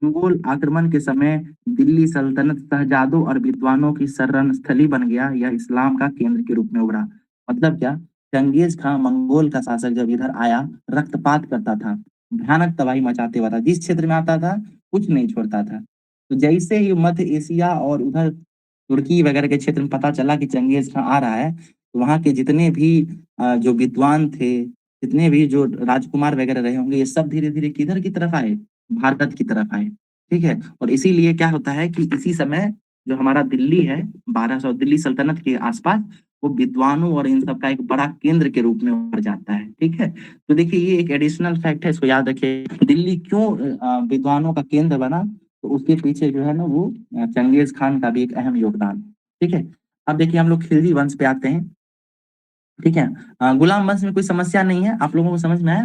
मंगोल आक्रमण के समय दिल्ली सल्तनत शहजादों और विद्वानों की शरण स्थली बन गया या इस्लाम का केंद्र के रूप में उभरा। मतलब क्या, चंगेज खान मंगोल का शासक जब इधर आया, रक्तपात करता था, भयानक तबाही मचाते हुआ था, जिस क्षेत्र में आता था कुछ नहीं छोड़ता था। तो जैसे ही मध्य एशिया और उधर तुर्की वगैरह के क्षेत्र में पता चला कि चंगेज खान आ रहा है, तो वहां के जितने भी जो विद्वान थे, जितने भी जो राजकुमार वगैरह रहे होंगे, ये सब धीरे धीरे किधर की तरफ आए, भारत की तरफ आए। ठीक है, और इसीलिए क्या होता है कि इसी समय जो हमारा दिल्ली है, 1200 दिल्ली सल्तनत के आसपास, वो विद्वानों और इन सब का एक बड़ा केंद्र के रूप में उभर जाता है। ठीक है, तो देखिए ये एक एडिशनल फैक्ट है, इसको याद रखिए। दिल्ली क्यों विद्वानों का केंद्र बना, तो उसके पीछे जो है ना वो चंगेज खान का भी एक अहम योगदान है। ठीक है, अब देखिए हम लोग खिलजी वंश पे आते हैं। ठीक है, गुलाम वंश में कोई समस्या नहीं है, आप लोगों को समझ में आया?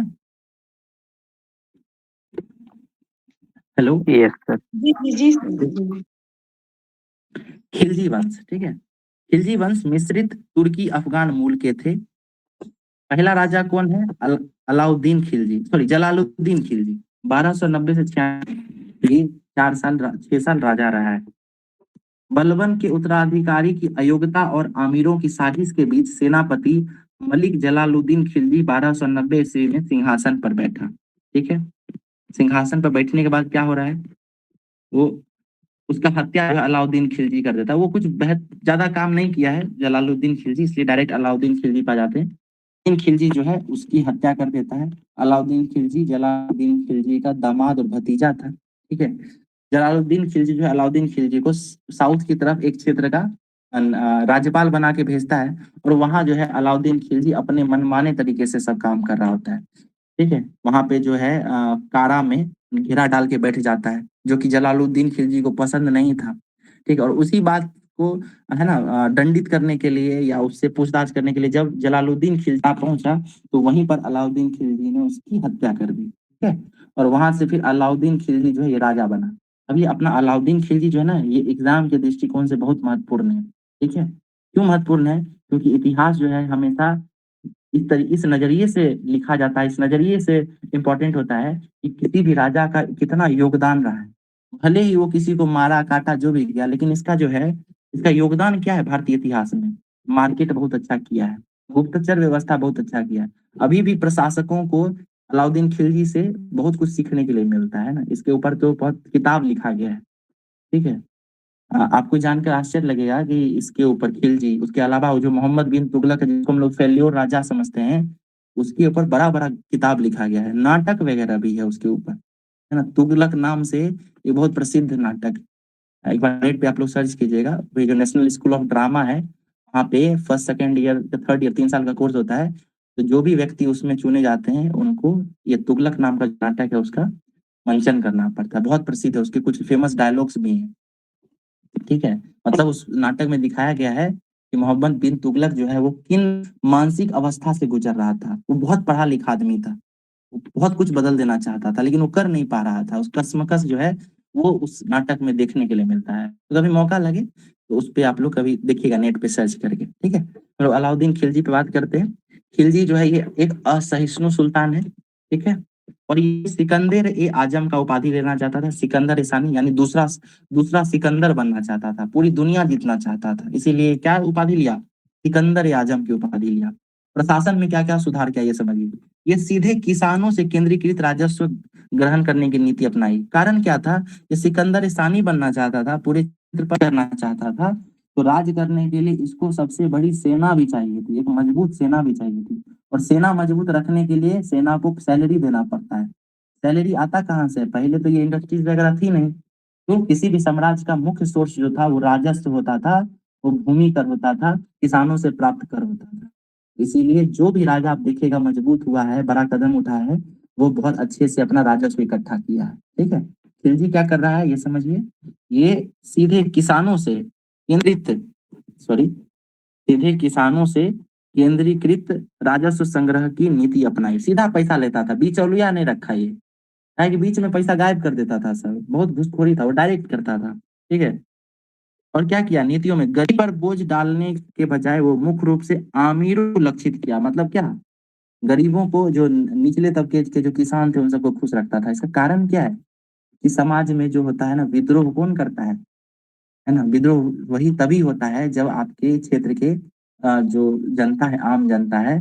Hello, yes sir. जी जी जी। खिलजी वंश, ठीक है, खिलजी वंश मिश्रित तुर्की अफगान मूल के थे। पहला राजा कौन है? अलाउद्दीन खिलजी, सॉरी जलालुद्दीन खिलजी। 1290 से 6 साल राजा रहा है। बलबन के उत्तराधिकारी की अयोग्यता और आमिरों की साजिश के बीच सेनापति मलिक जलालुद्दीन खिलजी 1290 ईस्वी में सिंहासन पर बैठा। ठीक है, सिंहासन पर बैठने के बाद क्या हो रहा है, वो उसका हत्या अलाउद्दीन खिलजी कर देता है। वो कुछ बहुत ज्यादा काम नहीं किया है जलालुद्दीन खिलजी, इसलिए डायरेक्ट अलाउद्दीन खिलजी पा जाते हैं। अलाउद्दीन खिलजी जो है उसकी हत्या कर देता है। अलाउद्दीन खिलजी जलालुद्दीन खिलजी का दामाद और भतीजा था। ठीक है, जलालुद्दीन खिलजी जो है अलाउद्दीन खिलजी को साउथ की तरफ एक क्षेत्र का राज्यपाल बना के भेजता है, और वहां जो है अलाउद्दीन खिलजी अपने मनमाने तरीके से सब काम कर रहा होता है। ठीक है, वहां पे जो है कारा में घेरा डाल के बैठ जाता है, जो कि जलालुद्दीन खिलजी को पसंद नहीं था। ठीक है, और उसी बात को है ना दंडित करने के लिए या उससे पूछताछ करने के लिए जब जलालुद्दीन खिलजी पहुंचा, तो वहीं पर अलाउद्दीन खिलजी ने उसकी हत्या कर दी। ठीक है, और वहां से फिर अलाउद्दीन खिलजी जो है ये राजा बना। अब ये अपना अलाउद्दीन खिलजी जो है ना, ये एग्जाम के दृष्टिकोण से बहुत महत्वपूर्ण है। ठीक है, क्यों महत्वपूर्ण है? क्योंकि इतिहास जो है हमेशा इस नजरिए से लिखा जाता है, इस नजरिए से इम्पोर्टेंट होता है कि किसी भी राजा का कितना योगदान रहा है। भले ही वो किसी को मारा काटा जो भी किया, लेकिन इसका जो है इसका योगदान क्या है भारतीय इतिहास में? मार्केट बहुत अच्छा किया है, गुप्तचर व्यवस्था बहुत अच्छा किया है। अभी भी प्रशासकों को अलाउद्दीन खिलजी से बहुत कुछ सीखने के लिए मिलता है ना। इसके ऊपर तो बहुत किताब लिखा गया है। ठीक है। आपको जानकर आश्चर्य लगेगा कि इसके ऊपर खिलजी, उसके अलावा वो जो मोहम्मद बिन तुगलक है, जिसको हम लोग फेल्योर राजा समझते हैं, उसके ऊपर बड़ा बड़ा किताब लिखा गया है, नाटक वगैरह भी है उसके ऊपर, है ना। तुगलक नाम से ये बहुत प्रसिद्ध नाटक, एक बार नेट पे आप लोग सर्च कीजिएगा। वो जो नेशनल स्कूल ऑफ ड्रामा है, वहाँ पे first second year third year 3 साल का कोर्स होता है। तो जो भी व्यक्ति उसमें चुने जाते हैं उनको ये तुगलक नाम का नाटक है उसका मेंशन करना पड़ता है। बहुत प्रसिद्ध है, उसके कुछ फेमस डायलॉग्स भी हैं। ठीक है। मतलब उस नाटक में दिखाया गया है कि मोहम्मद बिन तुगलक जो है वो किन मानसिक अवस्था से गुजर रहा था। वो बहुत पढ़ा लिखा आदमी था, वो बहुत कुछ बदल देना चाहता था, लेकिन वो कर नहीं पा रहा था। उसका कश्मकश जो है वो उस नाटक में देखने के लिए मिलता है। तो कभी मौका लगे तो उस पे आप लोग कभी देखिएगा नेट पे सर्च करके। ठीक है। तो अलाउद्दीन खिलजी पे बात करते हैं। खिलजी जो है ये एक असहिष्णु सुल्तान है। ठीक है। और ये सिकंदर ए आजम का उपाधि लेना चाहता था, सिकंदर ईसानी, यानी दूसरा दूसरा सिकंदर बनना चाहता था, पूरी दुनिया जीतना चाहता था। इसीलिए क्या उपाधि लिया? सिकंदर ए आजम की उपाधि लिया। प्रशासन में क्या क्या सुधार किया ये समझिए। ये सीधे किसानों से केंद्रीकृत राजस्व ग्रहण करने की नीति अपनाई। कारण क्या था? ये सिकंदर ईसानी बनना चाहता था, पूरे क्षेत्र पर करना चाहता था। तो राज करने के लिए इसको सबसे बड़ी सेना भी चाहिए थी, एक मजबूत सेना भी चाहिए थी। और सेना मजबूत रखने के लिए सेना को सैलरी देना पड़ता है। सैलरी आता कहाँ से? पहले तो ये इंडस्ट्रीज वगैरह थी नहीं। तो किसी भी साम्राज्य का मुख्य सोर्स जो था वो राजस्व होता था, वो भूमि कर होता था, किसानों से प्राप्त कर होता था। इसीलिए जो भी राजा आप देखिएगा मजबूत हुआ है, बड़ा कदम उठाया है, वो बहुत अच्छे से अपना राजस्व इकट्ठा किया है। ठीक है। खिलजी क्या कर रहा है ये समझिए। ये सीधे किसानों से केंद्रित सॉरी सीधे किसानों से केंद्रीकृत राजस्व संग्रह की नीति अपनाई। सीधा पैसा लेता था, बिचौलिया नहीं रखा ये। है कि बीच में पैसा गायब कर देता था सर, बहुत घूसखोरी था, वो डायरेक्ट करता था। ठीक है। और क्या किया नीतियों में? गरीब पर बोझ डालने के बजाय वो मुख्य रूप से अमीरों को लक्षित किया। मतलब क्या? गरीबों को, जो निचले तबके के जो किसान थे उन सबको खुश रखता था। इसका कारण क्या है? कि समाज में जो होता है ना, विद्रोह कौन करता है ना। विद्रोह वही तभी होता है जब आपके क्षेत्र के जो जनता है, आम जनता है,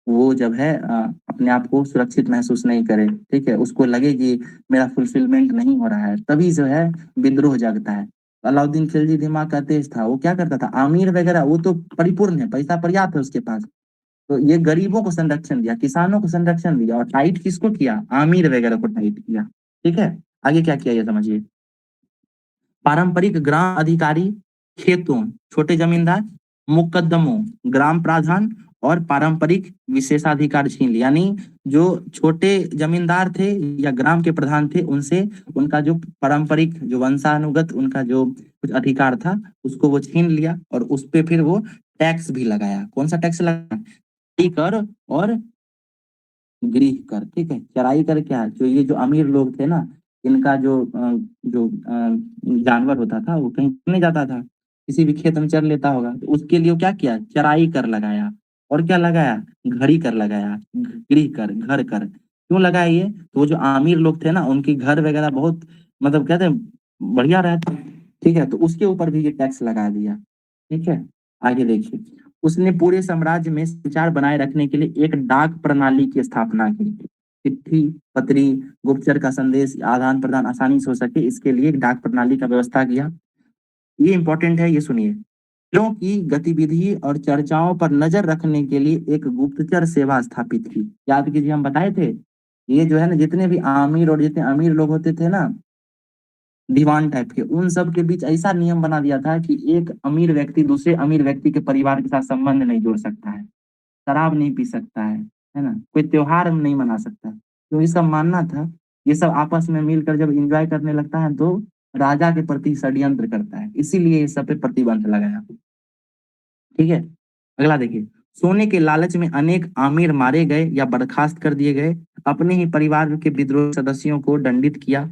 वो जब है अपने आप को सुरक्षित महसूस नहीं करे। ठीक है। उसको लगे कि मेरा फुलफिलमेंट नहीं हो रहा है, तभी जो है विद्रोह जागता है। अलाउद्दीन खिलजी दिमाग का तेज था। वो क्या करता था? आमिर वगैरह वो तो परिपूर्ण है, पैसा पर्याप्त है उसके पास। तो ये गरीबों को संरक्षण दिया, किसानों को संरक्षण दिया, और टाइट किसको किया? आमिर वगैरह को टाइट किया। ठीक है। आगे क्या किया ये समझिए। पारंपरिक ग्राम अधिकारी, खेतों, छोटे जमींदार, मुकदमों, ग्राम प्रधान और पारंपरिक विशेषाधिकार छीन लिया। यानी जो छोटे जमींदार थे या ग्राम के प्रधान थे, उनसे उनका जो पारंपरिक, जो वंशानुगत उनका जो कुछ अधिकार था उसको वो छीन लिया, और उस पे फिर वो टैक्स भी लगाया। कौन सा टैक्स लगाया? कर और गृह कर। ठीक है। चराई कर क्या? जो ये जो अमीर लोग थे ना, इनका जो जानवर होता था वो कहीं नहीं जाता था, किसी भी खेत में चर लेता होगा, तो उसके लिए वो क्या किया? चराई कर लगाया। और क्या लगाया? घड़ी कर लगाया, गृह कर, घर कर। क्यों लगाया ये? तो वो जो अमीर लोग थे ना, उनकी घर वगैरह बहुत, मतलब कहते हैं, बढ़िया रहता। ठीक है। तो उसके ऊपर भी ये टैक्स लगा दिया। ठीक है। आगे देखिए। उसने पूरे साम्राज्य में संचार बनाए रखने के लिए एक डाक प्रणाली की स्थापना की। चिट्ठी, पत्री, गुप्तचर का संदेश आदान प्रदान आसानी से हो सके, इसके लिए एक डाक प्रणाली का व्यवस्था किया। ये इंपॉर्टेंट है, ये सुनिए। क्योंकि गतिविधि और चर्चाओं पर नजर रखने के लिए एक गुप्तचर सेवा स्थापित की। याद कीजिए हम बताए थे, ये जो है ना, जितने भी आमिर और जितने अमीर लोग होते थे ना, दीवान टाइप के, उन सब के बीच ऐसा नियम बना दिया था कि एक अमीर व्यक्ति दूसरे अमीर व्यक्ति के परिवार के साथ संबंध नहीं जोड़ सकता है, शराब नहीं पी सकता है ना, कोई त्योहार नहीं मना सकता। तो इसका मानना था ये सब आपस में मिलकर जब एंजॉय करने लगता है तो राजा के प्रति षड्यंत्र करता है, इसीलिए ये सब पे प्रतिबंध लगाया। ठीक है। अगला देखिए। सोने के लालच में अनेक आमिर मारे गए या बर्खास्त कर दिए गए। अपने ही परिवार के विद्रोही सदस्यों को दंडित किया।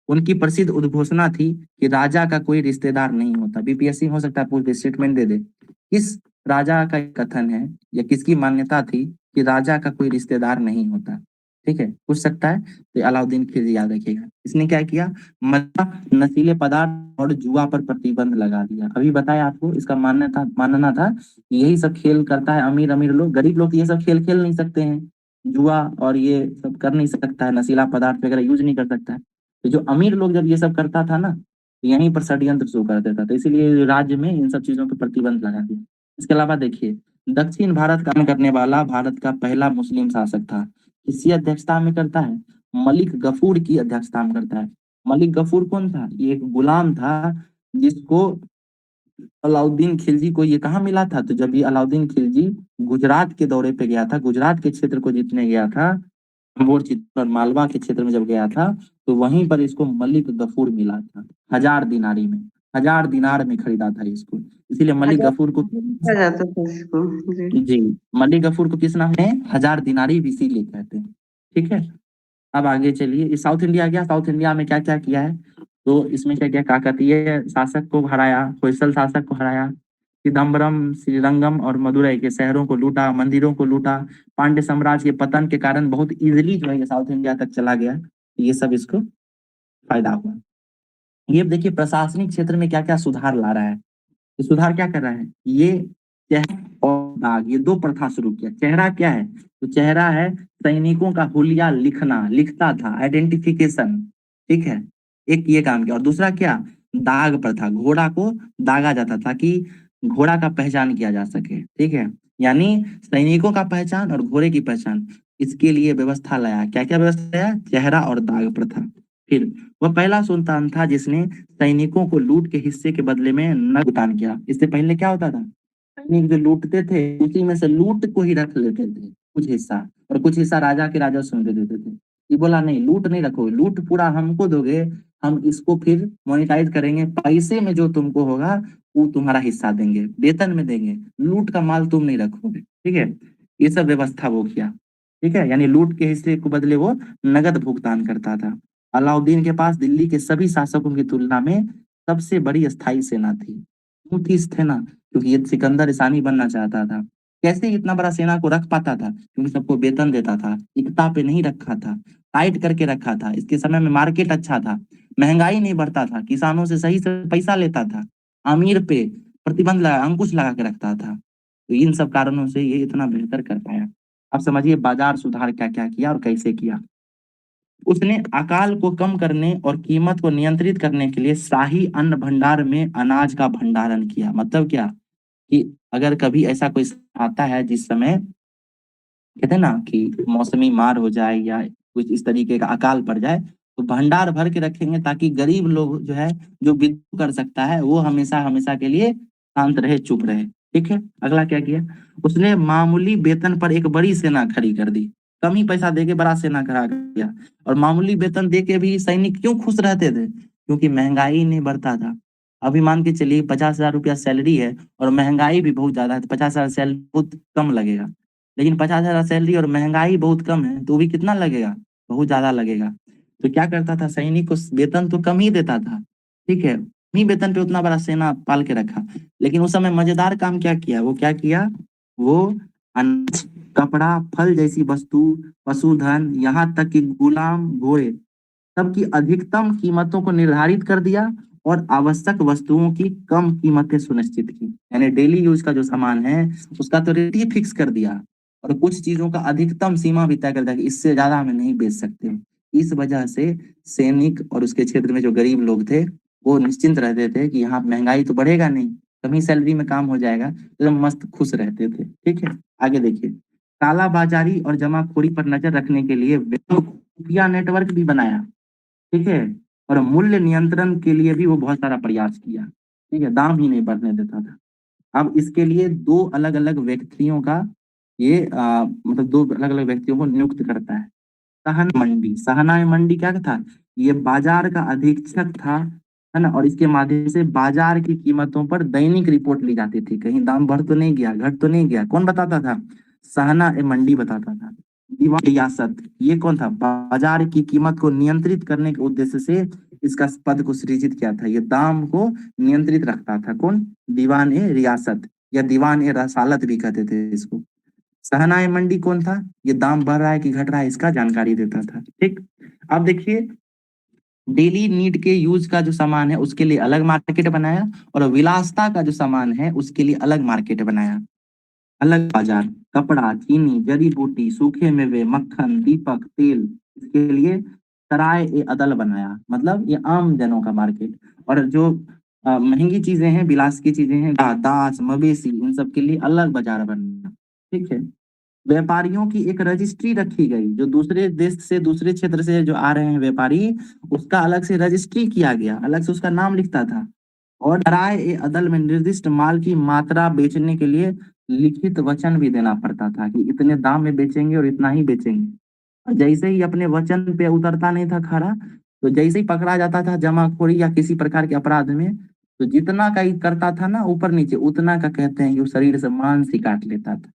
उनकी प्रसिद्ध उद्घोषणा थी कि राजा का कोई रिश्तेदार नहीं होता। बीपीएससी हो सकता है पूछ स्टेटमेंट दे दे, किस राजा का कथन है या किसकी मान्यता थी कि राजा का कोई रिश्तेदार नहीं होता। ठीक है, पूछ सकता है। तो अलाउद्दीन खिलजी याद रखिएगा। इसने क्या किया, मदिरा, नशीले पदार्थ और जुआ पर प्रतिबंध लगा दिया। अभी बताया आपको, इसका मानना था कि यही सब खेल करता है अमीर अमीर लोग, गरीब लोग ये सब खेल खेल नहीं सकते हैं, जुआ और ये सब कर नहीं सकता है, नशीला पदार्थ वगैरह यूज नहीं कर सकता है। तो जो अमीर लोग जब ये सब करता था ना, तो यहीं पर षड्यंत्र शुरू कर देता था, इसीलिए राज्य में इन सब चीजों पर प्रतिबंध लगा दिया। इसके अलावा देखिए, दक्षिण भारत का करने वाला भारत का पहला मुस्लिम शासक था। किसकी अध्यक्षता में करता है, मलिक गफूर की अध्यक्षता में करता है। मलिक गफूर कौन था, ये एक गुलाम था जिसको अलाउद्दीन खिलजी को ये कहाँ मिला था, तो जब ये अलाउद्दीन खिलजी गुजरात के दौरे पे गया था, गुजरात के क्षेत्र को जीतने गया था, अंबोर चित्तौड़ और मालवा के क्षेत्र में जब गया था, तो वहीं पर इसको मलिक गफूर मिला था। 1000 दिनारी में, 1000 दिनार में खरीदा था इसको, इसीलिए मलिक गफूर को, कहा जाता था इसको। जी। जी, मलिक गफूर को किस नाम है, 1000 दिनारी भी इसीलिए कहते हैं। ठीक है, अब आगे चलिए। ये साउथ इंडिया गया, साउथ इंडिया में क्या क्या किया है, तो इसमें क्या क्या, काकतीय शासक को हराया, होयसल शासक को हराया, चिदम्बरम, श्रीरंगम और मदुरई के शहरों को लूटा, मंदिरों को लूटा। पांड्य साम्राज्य के पतन के कारण बहुत इजीली जो है ये साउथ इंडिया तक चला गया, ये सब इसको फायदा हुआ। ये देखिए प्रशासनिक क्षेत्र में क्या क्या सुधार ला रहा है, ये सुधार क्या कर रहा है, ये चेहरा और दाग, ये दो प्रथा शुरू किया। चेहरा क्या है, तो चेहरा है सैनिकों का हुलिया लिखना, लिखता था, आइडेंटिफिकेशन। ठीक है, एक ये काम किया। और दूसरा क्या, दाग प्रथा, घोड़ा को दागा जाता था कि घोड़ा का पहचान किया जा सके। ठीक है, यानी सैनिकों का पहचान और घोड़े की पहचान, इसके लिए व्यवस्था लाया। क्या क्या व्यवस्था लाया, चेहरा और दाग प्रथा। फिर वह पहला सुल्तान था जिसने सैनिकों को लूट के हिस्से के बदले में नगद भुगतान किया। इससे पहले क्या होता था, सैनिक जो लूटते थे उसी में से लूट को ही रख लेते थे कुछ हिस्सा, और कुछ हिस्सा राजा के राजस्व में दे देते थे। ये बोला नहीं, लूट नहीं रखोगे, लूट पूरा हमको दोगे, हम इसको फिर मोनिटाइज करेंगे, पैसे में जो तुमको होगा वो तुम्हारा हिस्सा देंगे, वेतन में देंगे, लूट का माल तुम नहीं रखोगे। ठीक है, ये सब व्यवस्था वो किया। ठीक है, यानी लूट के हिस्से को बदले वो नगद भुगतान करता था। अलाउद्दीन के पास दिल्ली के सभी शासकों की तुलना में सबसे बड़ी स्थायी सेना थी। क्यों थी सेना, क्योंकि ये सिकंदर ईसानी बनना चाहता था। कैसे इतना बड़ा सेना को रख पाता था, क्योंकि सबको वेतन देता था, एकता पे नहीं रखा था, टाइट करके रखा था। इसके समय में मार्केट अच्छा था, महंगाई नहीं बढ़ता था, किसानों से सही से पैसा लेता था, अमीर पे प्रतिबंध लगा, अंकुश लगा के रखता था। तो इन सब कारणों से ये इतना बेहतर कर पाया। अब समझिए बाजार सुधार क्या क्या किया और कैसे किया। उसने अकाल को कम करने और कीमत को नियंत्रित करने के लिए शाही अन्न भंडार में अनाज का भंडारण किया। मतलब क्या, कि अगर कभी ऐसा कोई आता है जिस समय कहते हैं ना कि मौसमी मार हो जाए या कुछ इस तरीके का अकाल पड़ जाए, तो भंडार भर के रखेंगे ताकि गरीब लोग जो है, जो विद्रोह कर सकता है वो हमेशा हमेशा के लिए शांत रहे, चुप रहे। ठीक है, अगला क्या किया, उसने मामूली वेतन पर एक बड़ी सेना खड़ी कर दी। कम ही पैसा देके बड़ा सेना खड़ा कर दिया। और मामूली वेतन देके भी सैनिक क्यों खुश रहते थे, क्योंकि महंगाई नहीं बढ़ता था। अभी मान के चलिए 50,000 रुपया सैलरी है और महंगाई भी बहुत ज्यादा है, तो 50,000 सैलरी बहुत कम लगेगा। लेकिन 50,000 सैलरी और महंगाई बहुत कम है, तो भी कितना लगेगा, बहुत ज्यादा लगेगा। तो क्या करता था, सैनिक को वेतन तो कम ही देता था। ठीक है, ही वेतन पे उतना बड़ा सेना पाल के रखा। लेकिन उस समय मजेदार काम क्या किया, वो क्या किया, वो अनाज, कपड़ा, फल जैसी वस्तु, पशुधन, यहाँ तक कि गुलाम घोड़े, सबकी अधिकतम कीमतों को निर्धारित कर दिया और आवश्यक वस्तुओं की कम कीमतें सुनिश्चित की। यानी डेली यूज का जो सामान है उसका तो रेट ही फिक्स कर दिया, और कुछ चीजों का अधिकतम सीमा भी तय कर दिया कि इससे ज्यादा हमें नहीं बेच सकते। इस वजह से सैनिक और उसके क्षेत्र में जो गरीब लोग थे वो निश्चिंत रहते थे कि यहाँ महंगाई तो बढ़ेगा नहीं, कम ही सैलरी में काम हो जाएगा, तो मस्त खुश रहते थे। ठीक है, आगे देखिए, काला बाजारी और जमाखोरी पर नजर रखने के लिए खुफिया नेटवर्क भी बनाया। ठीक है, और मूल्य नियंत्रण के लिए भी वो बहुत सारा प्रयास किया। ठीक है, दाम ही नहीं बढ़ने देता था। अब इसके लिए दो अलग अलग व्यक्तियों का ये मतलब दो अलग अलग व्यक्तियों को नियुक्त करता है। सहना मंडी क्या था, ये बाजार का अधीक्षक था, है ना, और इसके माध्यम से बाजार की कीमतों पर दैनिक रिपोर्ट ली जाती थी, कहीं दाम बढ़ तो नहीं गया, घट तो नहीं गया। कौन बताता था, सहना ए मंडी बताता था। दीवान रियासत, ये कौन था, बाजार की कीमत को नियंत्रित करने के उद्देश्य से इसका पद को सृजित किया था। ये दाम को नियंत्रित रखता था। कौन? दीवान ए रियासत या दीवान ए रसालत भी कहते थे इसको। सहनाए मंडी कौन था? ये दाम बढ़ रहा है कि घट रहा है इसका जानकारी देता था। ठीक, अब देखिए डेली नीड के यूज का जो सामान है उसके लिए अलग मार्केट बनाया, और विलासता का जो सामान है उसके लिए अलग मार्केट बनाया। अलग बाजार, कपड़ा, चीनी, जड़ी बूटी, सूखे मेवे, मक्खन, दीपक, तेल, इसके लिए सराय ए अदल बनाया। मतलब ये आम जनों का मार्केट। और जो महंगी चीजें हैं, विलास की चीजें हैं, दास, मवेशी, इन सब के लिए अलग बाजार बनना। ठीक है। व्यापारियों की एक रजिस्ट्री रखी गई, जो दूसरे देश से, दूसरे क्षेत्र से जो आ रहे हैं व्यापारी, उसका अलग से रजिस्ट्री किया गया, अलग से उसका नाम लिखता था। और राय ए अदल में निर्दिष्ट माल की मात्रा बेचने के लिए लिखित वचन भी देना पड़ता था कि इतने दाम में बेचेंगे और इतना ही बेचेंगे। और जैसे ही अपने वचन पे उतरता नहीं था खरा, तो जैसे ही पकड़ा जाता था जमाखोरी या किसी प्रकार के अपराध में, तो जितना का ही करता था ना ऊपर नीचे, उतना का कहते हैं कि वो शरीर से मांस ही काट लेता था।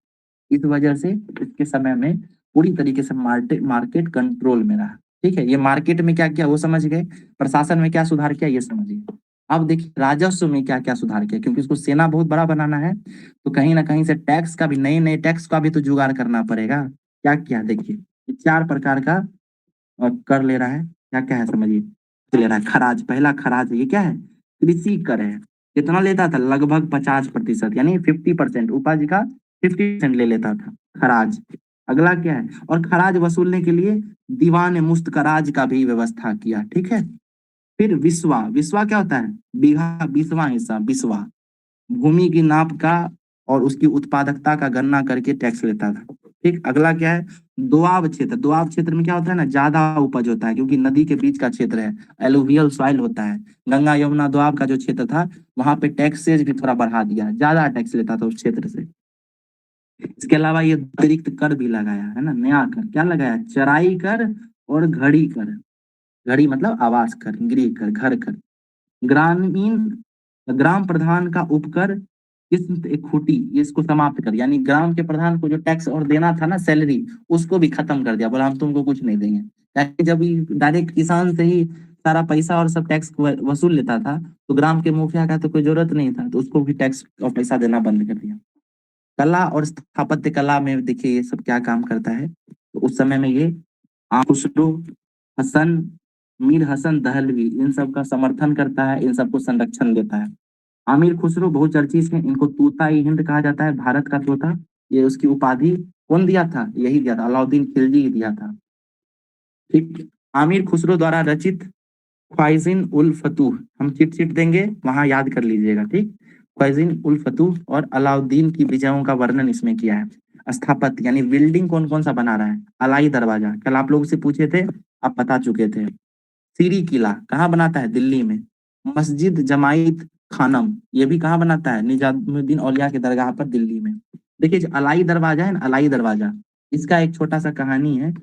इस वजह से इसके समय में पूरी तरीके से मार्केट कंट्रोल में रहा। ठीक है, ये मार्केट में क्या किया वो समझ गए, प्रशासन में क्या सुधार किया ये समझिए। अब देखिए राजस्व में क्या क्या सुधार किया, क्योंकि इसको सेना बहुत बड़ा बनाना है, तो कहीं ना कहीं से टैक्स का भी, नए नए टैक्स का भी तो जुगाड़ करना पड़ेगा। क्या किया देखिए, ये 4 प्रकार का कर ले रहा है। क्या क्या है समझिए। ले रहा है खराज, पहला खराज ये क्या है? कृषि कर है। कितना लेता था? लगभग 50%, यानी 50%, उपज का 50% ले लेता था खराज। अगला क्या है? और खराज वसूलने के लिए दीवान मुस्तकराज का भी व्यवस्था किया। ठीक है। फिर विस्वा, विस्वा क्या होता है? बीघा, 20वां हिस्सा, विस्वा। भूमि की नाप का और उसकी उत्पादकता का गणना करके टैक्स लेता था। ठीक, अगला क्या है? दोआब क्षेत्र। दोआब क्षेत्र में क्या होता है ना, ज्यादा उपज होता है, क्योंकि नदी के बीच का क्षेत्र है, एलुवियल सॉइल होता है। गंगा यमुना दोआब का जो क्षेत्र था, वहां पे टैक्सेज भी थोड़ा बढ़ा दिया, ज्यादा टैक्स लेता था उस क्षेत्र से। इसके अलावा ये अतिरिक्त कर भी लगाया है ना, नया कर क्या लगाया? चराई कर और घड़ी कर। घड़ी मतलब आवास कर, गृह कर, घर कर। ग्रामीण, ग्राम प्रधान का उपकर किस्म एक खूटी, ये इसको समाप्त कर, यानी ग्राम के प्रधान को जो टैक्स और देना था ना, सैलरी, उसको भी खत्म कर दिया। बोला हम तुमको कुछ नहीं देंगे। यानी जब डायरेक्ट किसान से ही सारा पैसा और सब टैक्स वसूल लेता था, तो ग्राम के मुखिया का तो कोई जरूरत नहीं था, तो उसको भी टैक्स और पैसा देना बंद कर दिया। कला और स्थापत्य कला में देखिए ये सब क्या काम करता है। तो उस समय में ये खुसरो, हसन, मीर हसन दहलवी, इन सब का समर्थन करता है, इन सबको संरक्षण देता है। आमिर खुसरो बहुचर्चित हैं, इनको तोता ई हिंद कहा जाता है, भारत का तोता। ये उसकी उपाधि कौन दिया था? यही दिया था, अलाउद्दीन खिलजी ही दिया था। ठीक, आमिर खुसरो द्वारा रचित ख्वाइजिन उल फतूह, हम चिट चिट देंगे वहां याद कर लीजिएगा। ठीक, ख्वाइजिन उल फतूह और अलाउद्दीन की विजयों का वर्णन इसमें किया है। स्थापत्य यानी बिल्डिंग कौन कौन सा बना रहा है? अलाई दरवाजा, कल आप लोगों से पूछे थे, आप बता चुके थे। सीरी किला कहाँ बनाता है? दिल्ली में। मस्जिद जमाइत खानम, ये भी कहाँ बनाता है? निजामुद्दीन औलिया के दरगाह पर दिल्ली में। देखिए जो अलाई दरवाजा है ना, अलाई दरवाजा, इसका एक छोटा सा कहानी है।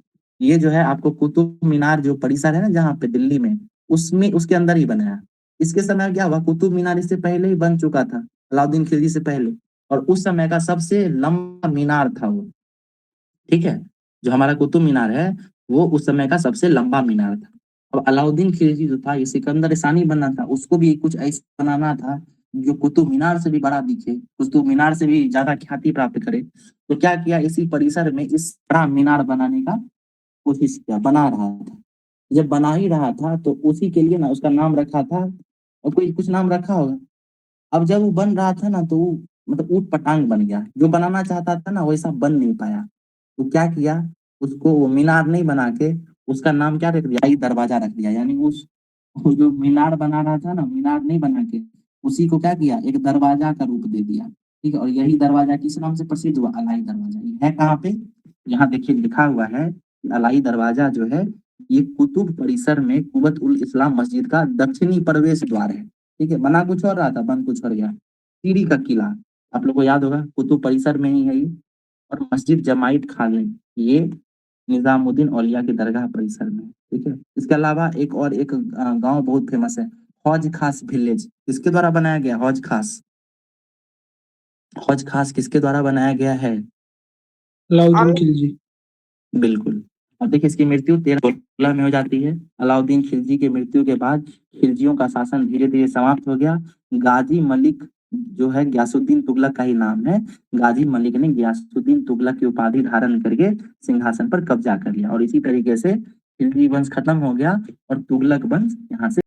ये जो है आपको कुतुब मीनार जो परिसर है ना जहाँ पे दिल्ली में, उसमें उसके अंदर ही बनाया। इसके समय क्या हुआ, कुतुब मीनार इससे पहले ही बन चुका था, अलाउद्दीन खिलजी से पहले, और उस समय का सबसे लंबा मीनार था वो। ठीक है, जो हमारा कुतुब मीनार है वो उस समय का सबसे लंबा मीनार था। अब अलाउद्दीन खिलजी जो था, ये सिकंदर सानी बना था, उसको भी कुछ ऐसा बनाना था जो कुतुब मीनार से भी बड़ा दिखे, कुतुब मीनार से भी ज्यादा ख्याति प्राप्त करे। तो क्या किया, इसी परिसर में इस बड़ा मीनार बनाने का कोशिश किया, बना रहा था। जब बना ही रहा था तो उसी के लिए ना उसका नाम रखा था, और कोई कुछ नाम रखा होगा। अब जब वो बन रहा था ना, तो वो मतलब ऊट पटांग बन गया, जो बनाना चाहता था ना वैसा बन नहीं पाया। तो क्या किया, उसको वो मीनार नहीं बना के उसका नाम क्या रख दिया? दरवाजा रख दिया। यानी उस वो जो मीनार बना रहा था ना, मीनार नहीं बना के उसी को क्या किया, एक दरवाजा का रूप दे दिया। ठीक है, और यही दरवाजा किस नाम से प्रसिद्ध हुआ? अलाई दरवाजा। ये है कहाँ पे? यहाँ देखिए लिखा हुआ है कि अलाई दरवाजा जो है, ये कुतुब परिसर में कुवत उल इस्लाम मस्जिद का दक्षिणी प्रवेश द्वार है। ठीक है, बना कुछ और रहा था, बन कुछ और गया। सीरी का किला, आप लोग को याद होगा, कुतुब परिसर में ही है ये। और मस्जिद जमाइत खाने, ये निजामुद्दीन औलिया की दरगाह परिसर में। ठीक है, इसके अलावा एक और एक गांव बहुत फेमस है, हौज खास विलेज। किसके द्वारा बनाया गया? हौज खास। हौज खास किसके द्वारा बनाया गया है? अलाउद्दीन खिलजी। बिल्कुल। और देखिए इसकी मृत्यु 1316 में हो जाती है। अलाउद्दीन खिलजी की मृत्यु के बाद खिलजियों का शासन धीरे-धीरे समाप्त हो गया। गाजी मलिक जो है गयासुद्दीन तुगलक का ही नाम है। गाजी मलिक ने गयासुद्दीन तुगलक की उपाधि धारण करके सिंहासन पर कब्जा कर लिया और इसी तरीके से खिलजी वंश खत्म हो गया और तुगलक वंश यहाँ से